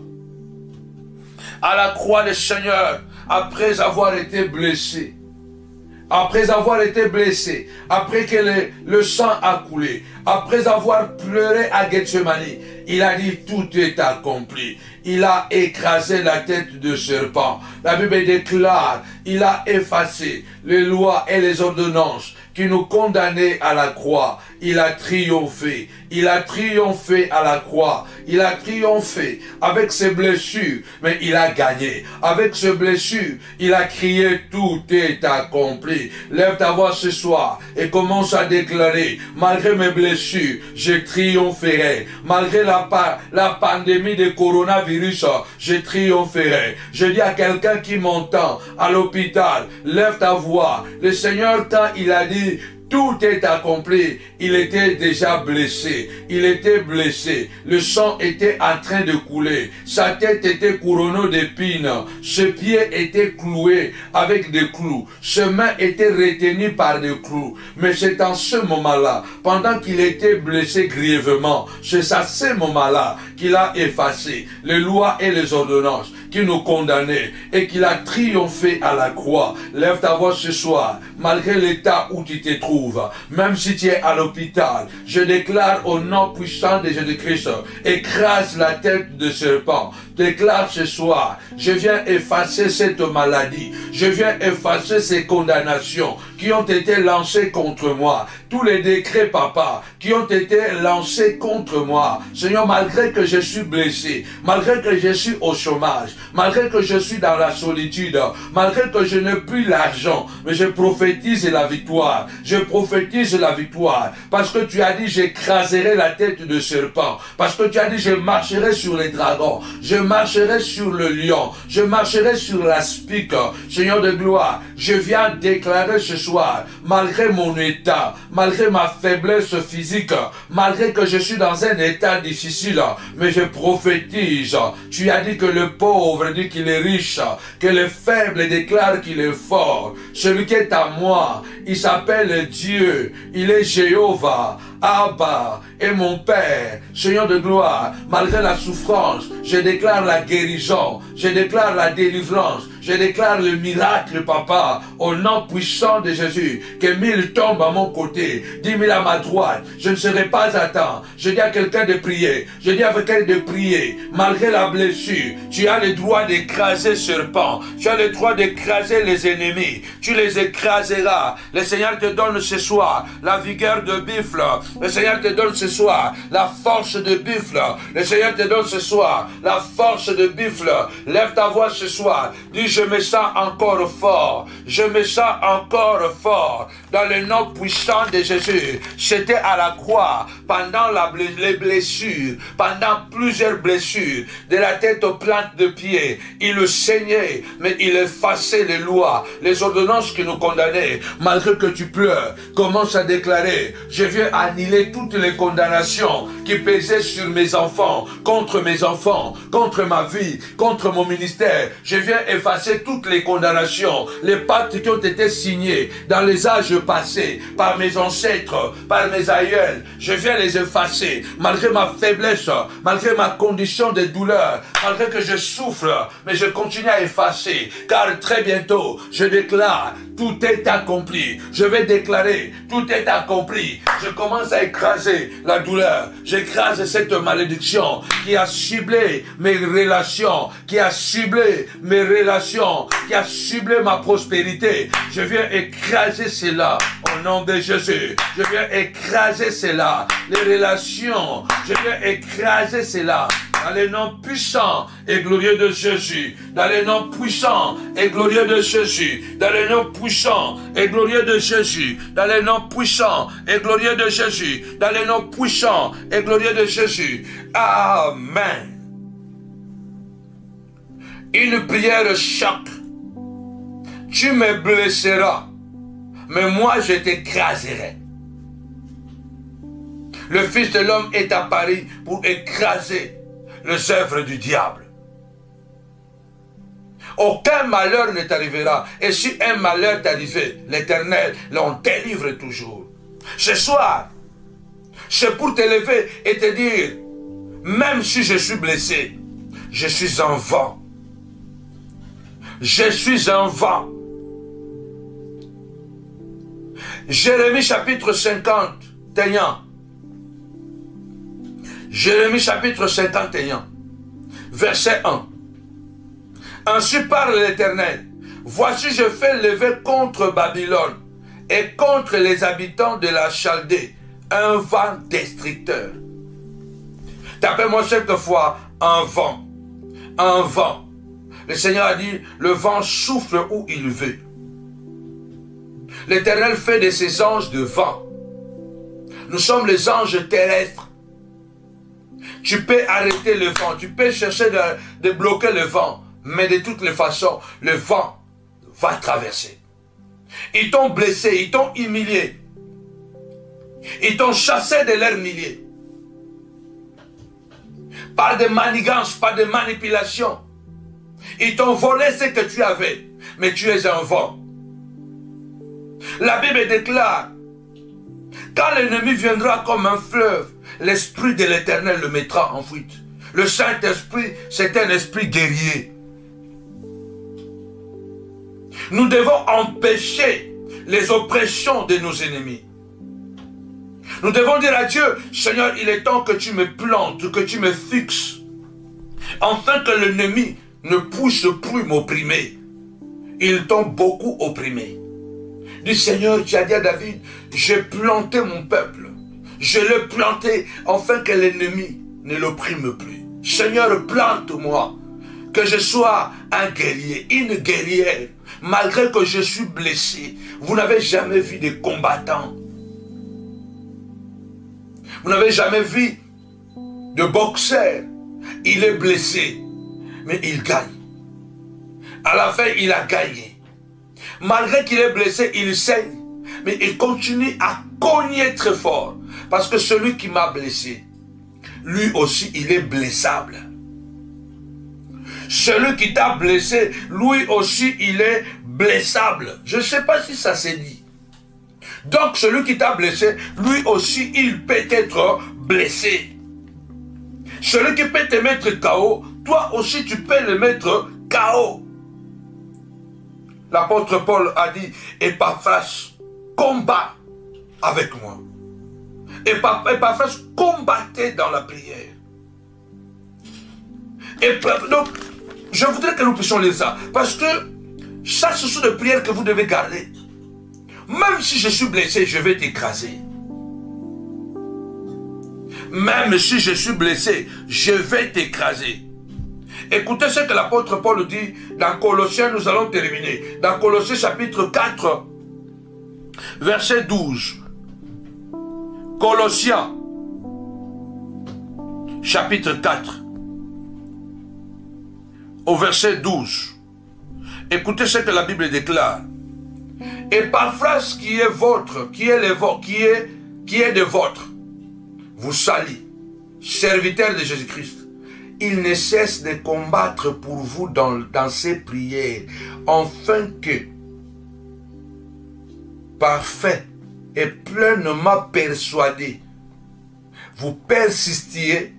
à la croix le Seigneur après avoir été blessé. Après avoir été blessé, après que le sang a coulé, après avoir pleuré à Gethsemane, il a dit tout est accompli. Il a écrasé la tête de serpent. La Bible déclare, il a effacé les lois et les ordonnances qui nous condamnaient à la croix. Il a triomphé. Il a triomphé à la croix. Il a triomphé avec ses blessures, mais il a gagné. Avec ses blessures, il a crié tout est accompli. Lève ta voix ce soir et commence à déclarer, malgré mes blessures, je triompherai. Malgré la pandémie de coronavirus, je triompherai. Je dis à quelqu'un qui m'entend à l'hôpital, lève ta voix. Le Seigneur, quand il a dit, tout est accompli. Il était déjà blessé. Il était blessé. Le sang était en train de couler. Sa tête était couronnée d'épines. Ses pieds étaient cloués avec des clous. Ses mains étaient retenues par des clous. Mais c'est en ce moment-là, pendant qu'il était blessé grièvement, c'est à ce moment-là qu'il a effacé les lois et les ordonnances qui nous condamnaient et qu'il a triomphé à la croix. Lève ta voix ce soir, malgré l'état où tu te trouves, même si tu es à l'hôpital, je déclare au nom puissant de Jésus-Christ, écrase la tête de serpent. Déclare ce soir, je viens effacer cette maladie, je viens effacer ces condamnations qui ont été lancées contre moi, tous les décrets, papa, qui ont été lancés contre moi. Seigneur, malgré que je suis blessé, malgré que je suis au chômage, malgré que je suis dans la solitude, malgré que je n'ai plus l'argent, mais je prophétise la victoire. Je prophétise la victoire. Parce que tu as dit, j'écraserai la tête de serpent. Parce que tu as dit, je marcherai sur les dragons. Je marcherai sur le lion. Je marcherai sur l'aspic. Seigneur de gloire, je viens déclarer ce soir, malgré mon état, malgré ma faiblesse physique, malgré que je suis dans un état difficile, mais je prophétise. Tu as dit que le pauvre dit qu'il est riche, que le faible déclare qu'il est fort. Celui qui est à moi, il s'appelle Dieu, il est Jéhovah, Abba et mon Père. Seigneur de gloire, malgré la souffrance, je déclare la guérison, je déclare la délivrance, je déclare le miracle, papa, au nom puissant de Jésus, que 1000 tombent à mon côté, 10 000 à ma droite, je ne serai pas à temps. Je dis à quelqu'un de prier, je dis à quelqu'un de prier, malgré la blessure, tu as le droit d'écraser serpent, tu as le droit d'écraser les ennemis, tu les écraseras. Le Seigneur te donne ce soir la vigueur de buffle, le Seigneur te donne ce soir la force de buffle, le Seigneur te donne ce soir la force de buffle. Lève ta voix ce soir, dis je me sens encore fort, je me sens encore fort dans le nom puissant de Jésus. C'était à la croix, pendant les blessures, pendant plusieurs blessures, de la tête aux plantes de pied, il le saignait, mais il effaçait les lois, les ordonnances qui nous condamnaient. Malgré que tu pleures, commence à déclarer, je viens annuler toutes les condamnations qui pesaient sur mes enfants, contre ma vie, contre mon ministère. Je viens effacer toutes les condamnations, les pactes qui ont été signés dans les âges passés, par mes ancêtres, par mes aïeuls. Je viens les effacer, malgré ma faiblesse, malgré ma condition de douleur, malgré que je souffre, mais je continue à effacer, car très bientôt, je déclare, tout est accompli. Je vais déclarer, tout est accompli. Je commence à écraser la douleur. J'écrase cette malédiction qui a ciblé mes relations, qui a ciblé mes relations, qui a ciblé ma prospérité. Je viens écraser cela au nom de Jésus. Je viens écraser cela. Les relations, je viens écraser cela dans le nom puissant et glorieux de Jésus, dans le nom puissant et glorieux de Jésus, dans le nom puissant et glorieux de Jésus, dans le nom puissant et glorieux de Jésus, dans le nom puissant et glorieux de Jésus. Amen. Une prière choc. Tu me blesseras, mais moi je t'écraserai. Le Fils de l'homme est apparu pour écraser les œuvres du diable. Aucun malheur ne t'arrivera. Et si un malheur t'arrivait, l'Éternel l'en délivre toujours. Ce soir, c'est pour te lever et te dire, même si je suis blessé, je suis un vent. Je suis un vent. Jérémie chapitre 51. Jérémie chapitre 51, verset 1. Ainsi parle l'Éternel. Voici je fais lever contre Babylone et contre les habitants de la Chaldée un vent destructeur. Tapez-moi cette fois un vent. Un vent. Le Seigneur a dit, le vent souffle où il veut. L'Éternel fait de ses anges de vent. Nous sommes les anges terrestres. Tu peux arrêter le vent, tu peux chercher de bloquer le vent, mais de toutes les façons, le vent va traverser. Ils t'ont blessé, ils t'ont humilié. Ils t'ont chassé de leur milieu. Par des manigances, par des manipulations. Ils t'ont volé ce que tu avais, mais tu es un vent. La Bible déclare, quand l'ennemi viendra comme un fleuve, l'Esprit de l'Éternel le mettra en fuite. Le Saint-Esprit, c'est un esprit guerrier. Nous devons empêcher les oppressions de nos ennemis. Nous devons dire à Dieu, Seigneur, il est temps que tu me plantes, que tu me fixes, afin que l'ennemi ne puisse plus m'opprimer. Ils t'ont beaucoup opprimé. Dis, Seigneur, tu as dit à David, j'ai planté mon peuple. Je l'ai planté afin que l'ennemi ne l'opprime plus. Seigneur, plante-moi, que je sois un guerrier, une guerrière, malgré que je suis blessé. Vous n'avez jamais vu de combattants. Vous n'avez jamais vu de boxeur. Il est blessé, mais il gagne. À la fin, il a gagné. Malgré qu'il est blessé, il saigne, mais il continue à cogner très fort. Parce que celui qui m'a blessé, lui aussi, il est blessable. Celui qui t'a blessé, lui aussi, il est blessable. Je ne sais pas si ça s'est dit. Donc, celui qui t'a blessé, lui aussi, il peut être blessé. Celui qui peut te mettre KO, toi aussi, tu peux le mettre KO. L'apôtre Paul a dit, Épaphras, combat avec moi. Épaphras combattait dans la prière. Et donc, je voudrais que nous puissions lire ça. Parce que ça, ce sont des prières que vous devez garder. Même si je suis blessé, je vais t'écraser. Même si je suis blessé, je vais t'écraser. Écoutez ce que l'apôtre Paul dit dans Colossiens, nous allons terminer. Dans Colossiens chapitre 4, verset 12. Colossiens, chapitre 4, au verset 12. Écoutez ce que la Bible déclare. Épaphras qui est votre, qui est de votre, vous salue, serviteur de Jésus-Christ. Il ne cesse de combattre pour vous dans ses prières, afin que, parfait et pleinement persuadé, vous persistiez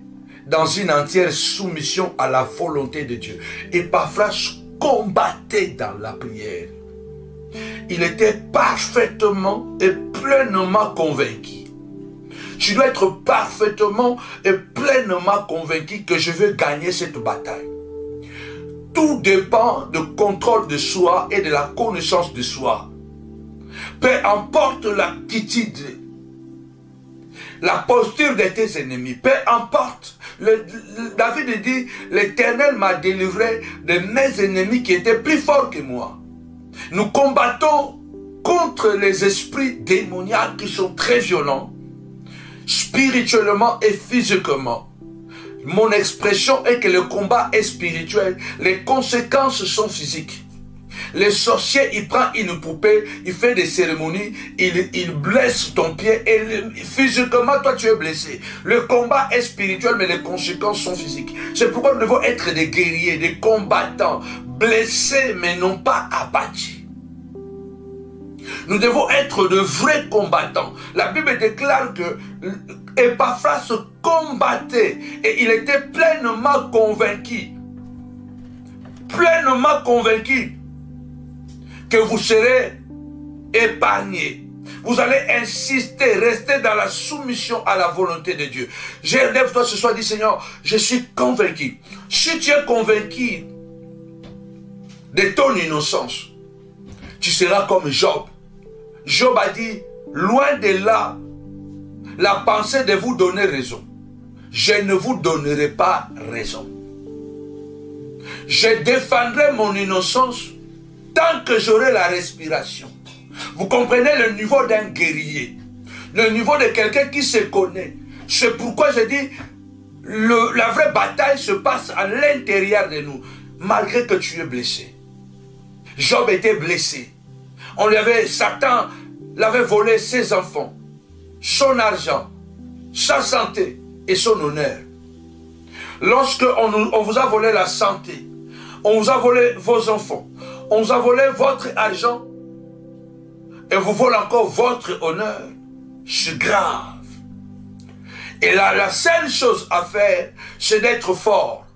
dans une entière soumission à la volonté de Dieu. Épaphras combattait dans la prière. Il était parfaitement et pleinement convaincu. Tu dois être parfaitement et pleinement convaincu que je veux gagner cette bataille. Tout dépend du contrôle de soi et de la connaissance de soi. Peu importe l'attitude, la posture de tes ennemis, peu importe David dit, l'Éternel m'a délivré de mes ennemis qui étaient plus forts que moi. Nous combattons contre les esprits démoniaques qui sont très violents, spirituellement et physiquement. Mon expression est que le combat est spirituel, les conséquences sont physiques. Les sorciers, il prend une poupée, il fait des cérémonies, il blesse ton pied et physiquement, toi tu es blessé. Le combat est spirituel, mais les conséquences sont physiques. C'est pourquoi nous devons être des guerriers, des combattants, blessés mais non pas abattus. Nous devons être de vrais combattants. La Bible déclare que Épaphras se combattait et il était pleinement convaincu que vous serez épargnés. Vous allez insister, rester dans la soumission à la volonté de Dieu. Lève-toi ce soir, dis Seigneur, je suis convaincu. Si tu es convaincu de ton innocence, tu seras comme Job. Job a dit, loin de là, la pensée de vous donner raison. Je ne vous donnerai pas raison. Je défendrai mon innocence tant que j'aurai la respiration. Vous comprenez le niveau d'un guerrier, le niveau de quelqu'un qui se connaît. C'est pourquoi je dis, la vraie bataille se passe à l'intérieur de nous, malgré que tu es blessé. Job était blessé. Satan l'avait volé ses enfants, son argent, sa santé et son honneur. Lorsque on vous a volé la santé, on vous a volé vos enfants, on vous a volé votre argent et vous volez encore votre honneur, c'est grave. Et là, la seule chose à faire, c'est d'être fort.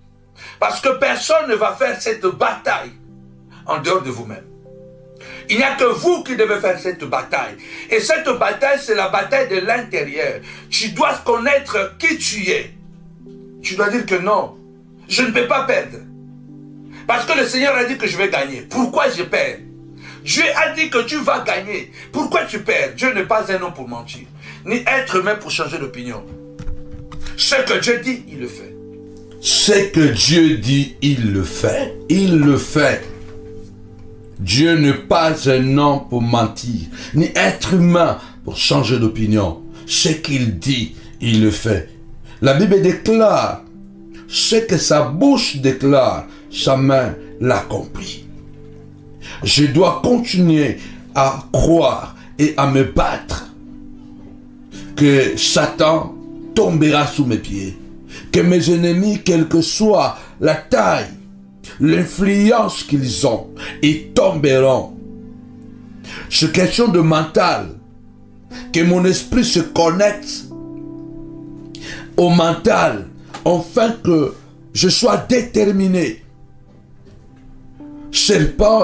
Parce que personne ne va faire cette bataille en dehors de vous-même. Il n'y a que vous qui devez faire cette bataille. Et cette bataille, c'est la bataille de l'intérieur. Tu dois connaître qui tu es. Tu dois dire que non, je ne peux pas perdre. Parce que le Seigneur a dit que je vais gagner. Pourquoi je perds? Dieu a dit que tu vas gagner. Pourquoi tu perds? Dieu n'est pas un homme pour mentir, ni être humain pour changer d'opinion. Ce que Dieu dit, il le fait. Ce que Dieu dit, il le fait. Il le fait. Dieu n'est pas un homme pour mentir, ni être humain pour changer d'opinion. Ce qu'il dit, il le fait. La Bible déclare, ce que sa bouche déclare, sa main l'accomplit. Je dois continuer à croire et à me battre que Satan tombera sous mes pieds, que mes ennemis, quelle que soit la taille, l'influence qu'ils ont, ils tomberont. C'est question de mental, que mon esprit se connecte au mental, afin que je sois déterminé.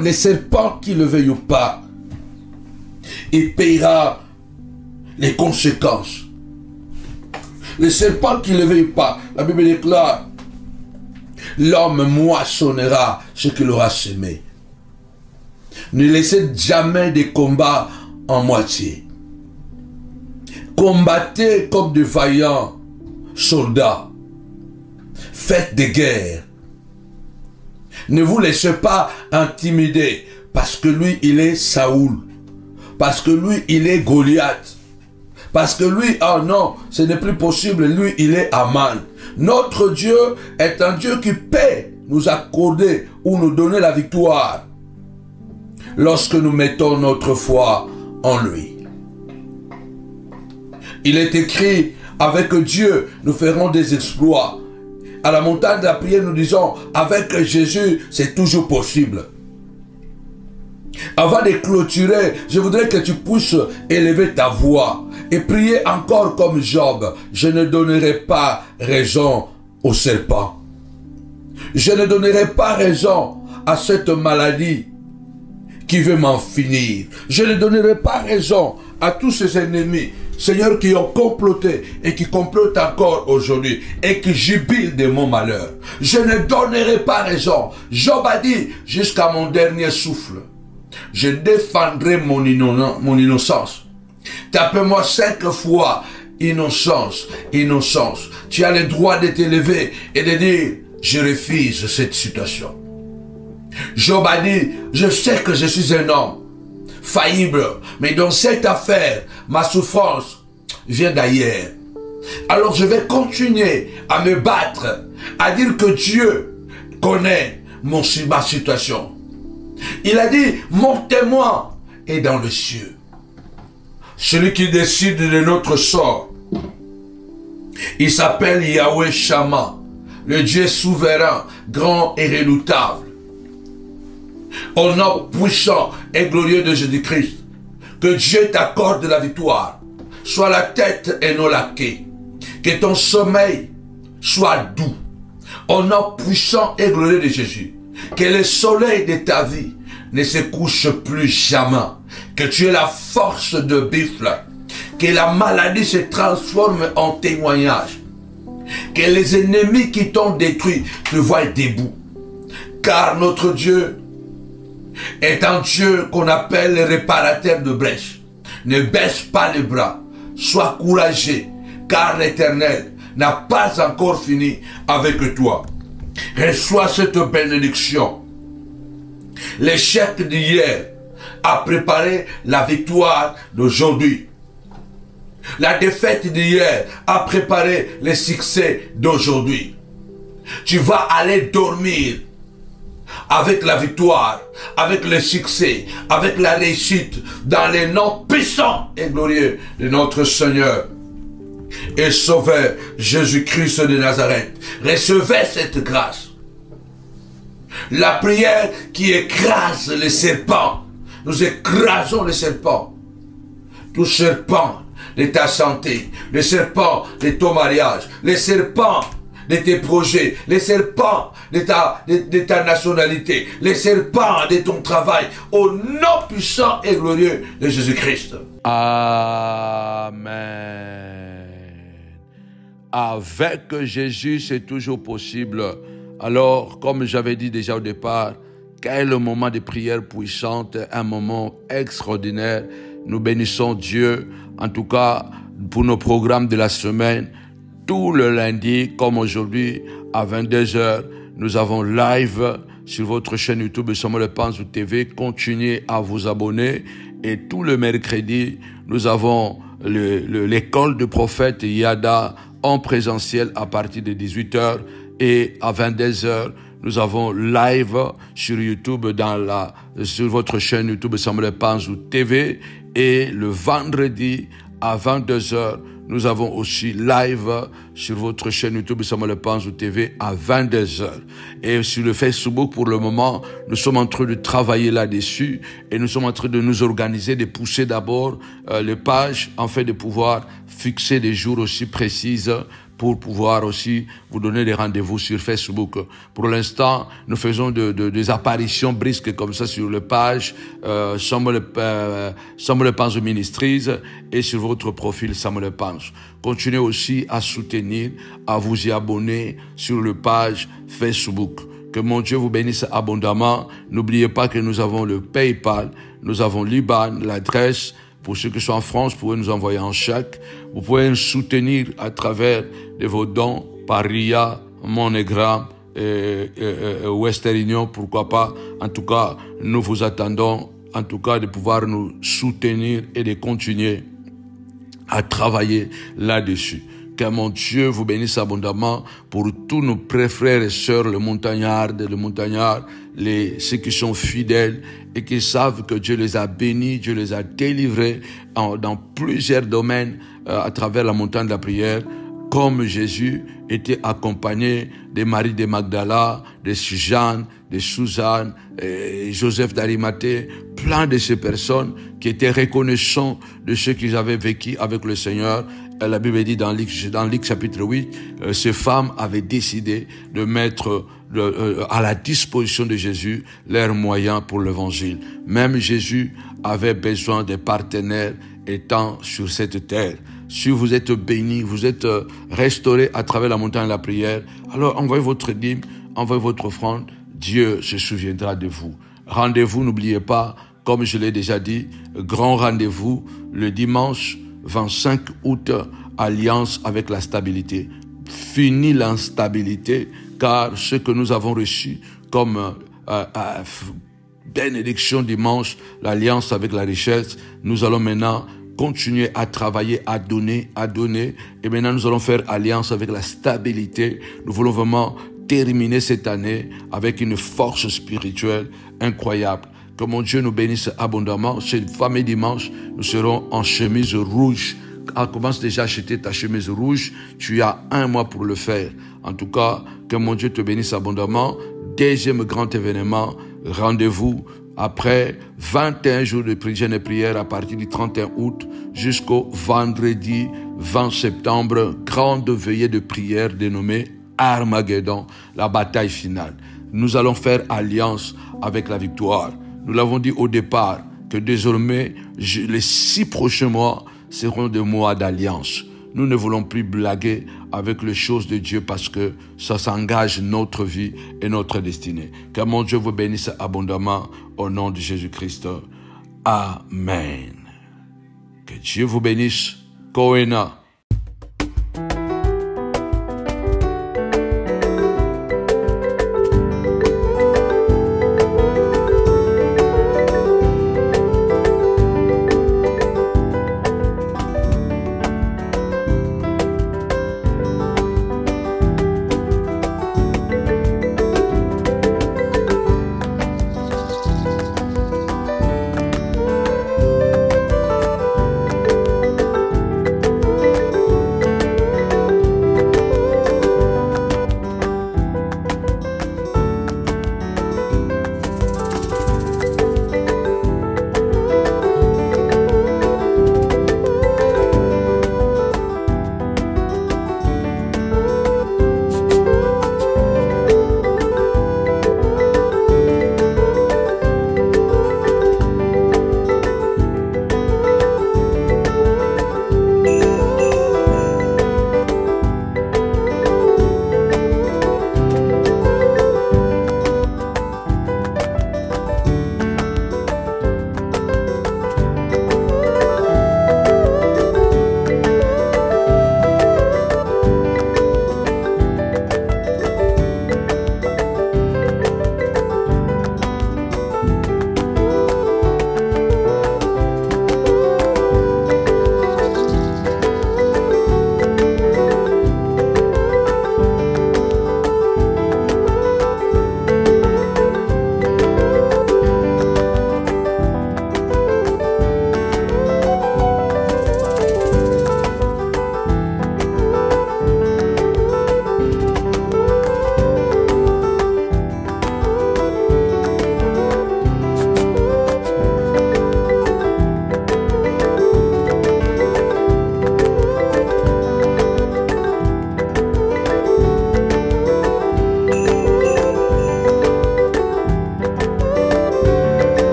Les serpents qui le veuillent ou pas, il paiera les conséquences. Les serpents qui le veuillent pas, la Bible déclare, l'homme moissonnera ce qu'il aura semé. Ne laissez jamais des combats en moitié. Combattez comme de vaillants soldats. Faites des guerres. Ne vous laissez pas intimider, parce que lui, il est Saoul. Parce que lui, il est Goliath. Parce que lui, oh non, ce n'est plus possible, lui, il est Aman. Notre Dieu est un Dieu qui peut nous accorder ou nous donner la victoire lorsque nous mettons notre foi en lui. Il est écrit, avec Dieu, nous ferons des exploits. À la montagne de la prière, nous disons, avec Jésus, c'est toujours possible. Avant de clôturer, je voudrais que tu puisses élever ta voix et prier encore comme Job. Je ne donnerai pas raison au serpent. Je ne donnerai pas raison à cette maladie qui veut m'en finir. Je ne donnerai pas raison à tous ces ennemis, Seigneur, qui ont comploté et qui complotent encore aujourd'hui et qui jubilent de mon malheur. Je ne donnerai pas raison. Job a dit, jusqu'à mon dernier souffle, je défendrai mon innocence. Tapez-moi 5 fois, innocence, innocence. Tu as le droit de t'élever et de dire, je refuse cette situation. Job a dit, je sais que je suis un homme faillible, mais dans cette affaire, ma souffrance vient d'ailleurs. Alors je vais continuer à me battre, à dire que Dieu connaît ma situation. Il a dit, mon témoin est dans le ciel. Celui qui décide de notre sort, il s'appelle Yahweh Shammah, le Dieu souverain, grand et redoutable. Au nom puissant et glorieux de Jésus-Christ, que Dieu t'accorde la victoire. Sois la tête et non la queue. Que ton sommeil soit doux. Au nom puissant et glorieux de Jésus. Que le soleil de ta vie ne se couche plus jamais. Que tu aies la force de buffle. Que la maladie se transforme en témoignage. Que les ennemis qui t'ont détruit te voient debout. Car notre Dieu est un Dieu qu'on appelle le réparateur de brèches. Ne baisse pas les bras. Sois courageux, car l'Éternel n'a pas encore fini avec toi. Reçois cette bénédiction. L'échec d'hier a préparé la victoire d'aujourd'hui. La défaite d'hier a préparé le succès d'aujourd'hui. Tu vas aller dormir avec la victoire, avec le succès, avec la réussite, dans les noms puissants et glorieux de notre Seigneur et Sauveur Jésus-Christ de Nazareth. Recevez cette grâce. La prière qui écrase les serpents. Nous écrasons les serpents. Tout serpent de ta santé, les serpents de ton mariage, les serpents de tes projets, les serpents de ta nationalité, les serpents de ton travail, au nom puissant et glorieux de Jésus-Christ. Amen. Avec Jésus, c'est toujours possible. Alors, comme j'avais dit déjà au départ, quel moment de prière puissante, un moment extraordinaire. Nous bénissons Dieu, en tout cas, pour nos programmes de la semaine. Tout le lundi, comme aujourd'hui, à 22h, nous avons live sur votre chaîne YouTube Samuel Panzou TV. Continuez à vous abonner. Et tout le mercredi, nous avons l'école du prophète Yada en présentiel à partir de 18h. Et à 22h, nous avons live sur YouTube sur votre chaîne YouTube Samuel Panzou TV. Et le vendredi à 22h, nous avons aussi live sur votre chaîne YouTube Samuel Panzou TV à 22h. Et sur le Facebook, pour le moment, nous sommes en train de travailler là-dessus et nous sommes en train de nous organiser, de pousser d'abord les pages afin de pouvoir fixer des jours aussi précises pour pouvoir aussi vous donner des rendez-vous sur Facebook. Pour l'instant, nous faisons des apparitions brisques comme ça sur les pages Samuel Panzou Ministries et sur votre profil Samuel Panzou. Continuez aussi à soutenir, à vous y abonner sur le page Facebook. Que mon Dieu vous bénisse abondamment. N'oubliez pas que nous avons le PayPal, nous avons l'IBAN, l'adresse. Pour ceux qui sont en France, vous pouvez nous envoyer un chèque. Vous pouvez nous soutenir à travers de vos dons par RIA, MoneyGram, Western Union, pourquoi pas. En tout cas, nous vous attendons, en tout cas, de pouvoir nous soutenir et de continuer à travailler là-dessus. Que mon Dieu vous bénisse abondamment pour tous nos frères et sœurs, les montagnards, ceux qui sont fidèles et qui savent que Dieu les a bénis, Dieu les a délivrés dans plusieurs domaines à travers la montagne de la prière, comme Jésus était accompagné de Marie de Magdala, de Jeanne, de Suzanne, Joseph d'Arimathée, plein de ces personnes qui étaient reconnaissants de ce qu'ils avaient vécu avec le Seigneur. La Bible dit dans Luc chapitre 8, ces femmes avaient décidé de mettre à la disposition de Jésus leurs moyens pour l'évangile. Même Jésus avait besoin de partenaires étant sur cette terre. Si vous êtes bénis, vous êtes restaurés à travers la montagne de la prière, alors envoyez votre dîme, envoyez votre offrande, Dieu se souviendra de vous. Rendez-vous, n'oubliez pas, comme je l'ai déjà dit, grand rendez-vous le dimanche 25 août, alliance avec la stabilité. Fini l'instabilité, car ce que nous avons reçu comme bénédiction dimanche, l'alliance avec la richesse, nous allons maintenant continuer à travailler, à donner, et maintenant nous allons faire alliance avec la stabilité. Nous voulons vraiment terminer cette année avec une force spirituelle incroyable. Que mon Dieu nous bénisse abondamment. Ce fameux dimanche, nous serons en chemise rouge. Commence déjà à acheter ta chemise rouge. Tu as 1 mois pour le faire. En tout cas, que mon Dieu te bénisse abondamment. Deuxième grand événement, rendez-vous après 21 jours de jeûne et prière à partir du 31 août jusqu'au vendredi 20 septembre. Grande veillée de prière dénommée Armageddon, la bataille finale. Nous allons faire alliance avec la victoire. Nous l'avons dit au départ que désormais, les 6 prochains mois seront des mois d'alliance. Nous ne voulons plus blaguer avec les choses de Dieu parce que ça s'engage notre vie et notre destinée. Que mon Dieu vous bénisse abondamment au nom de Jésus-Christ. Amen. Que Dieu vous bénisse. Koena.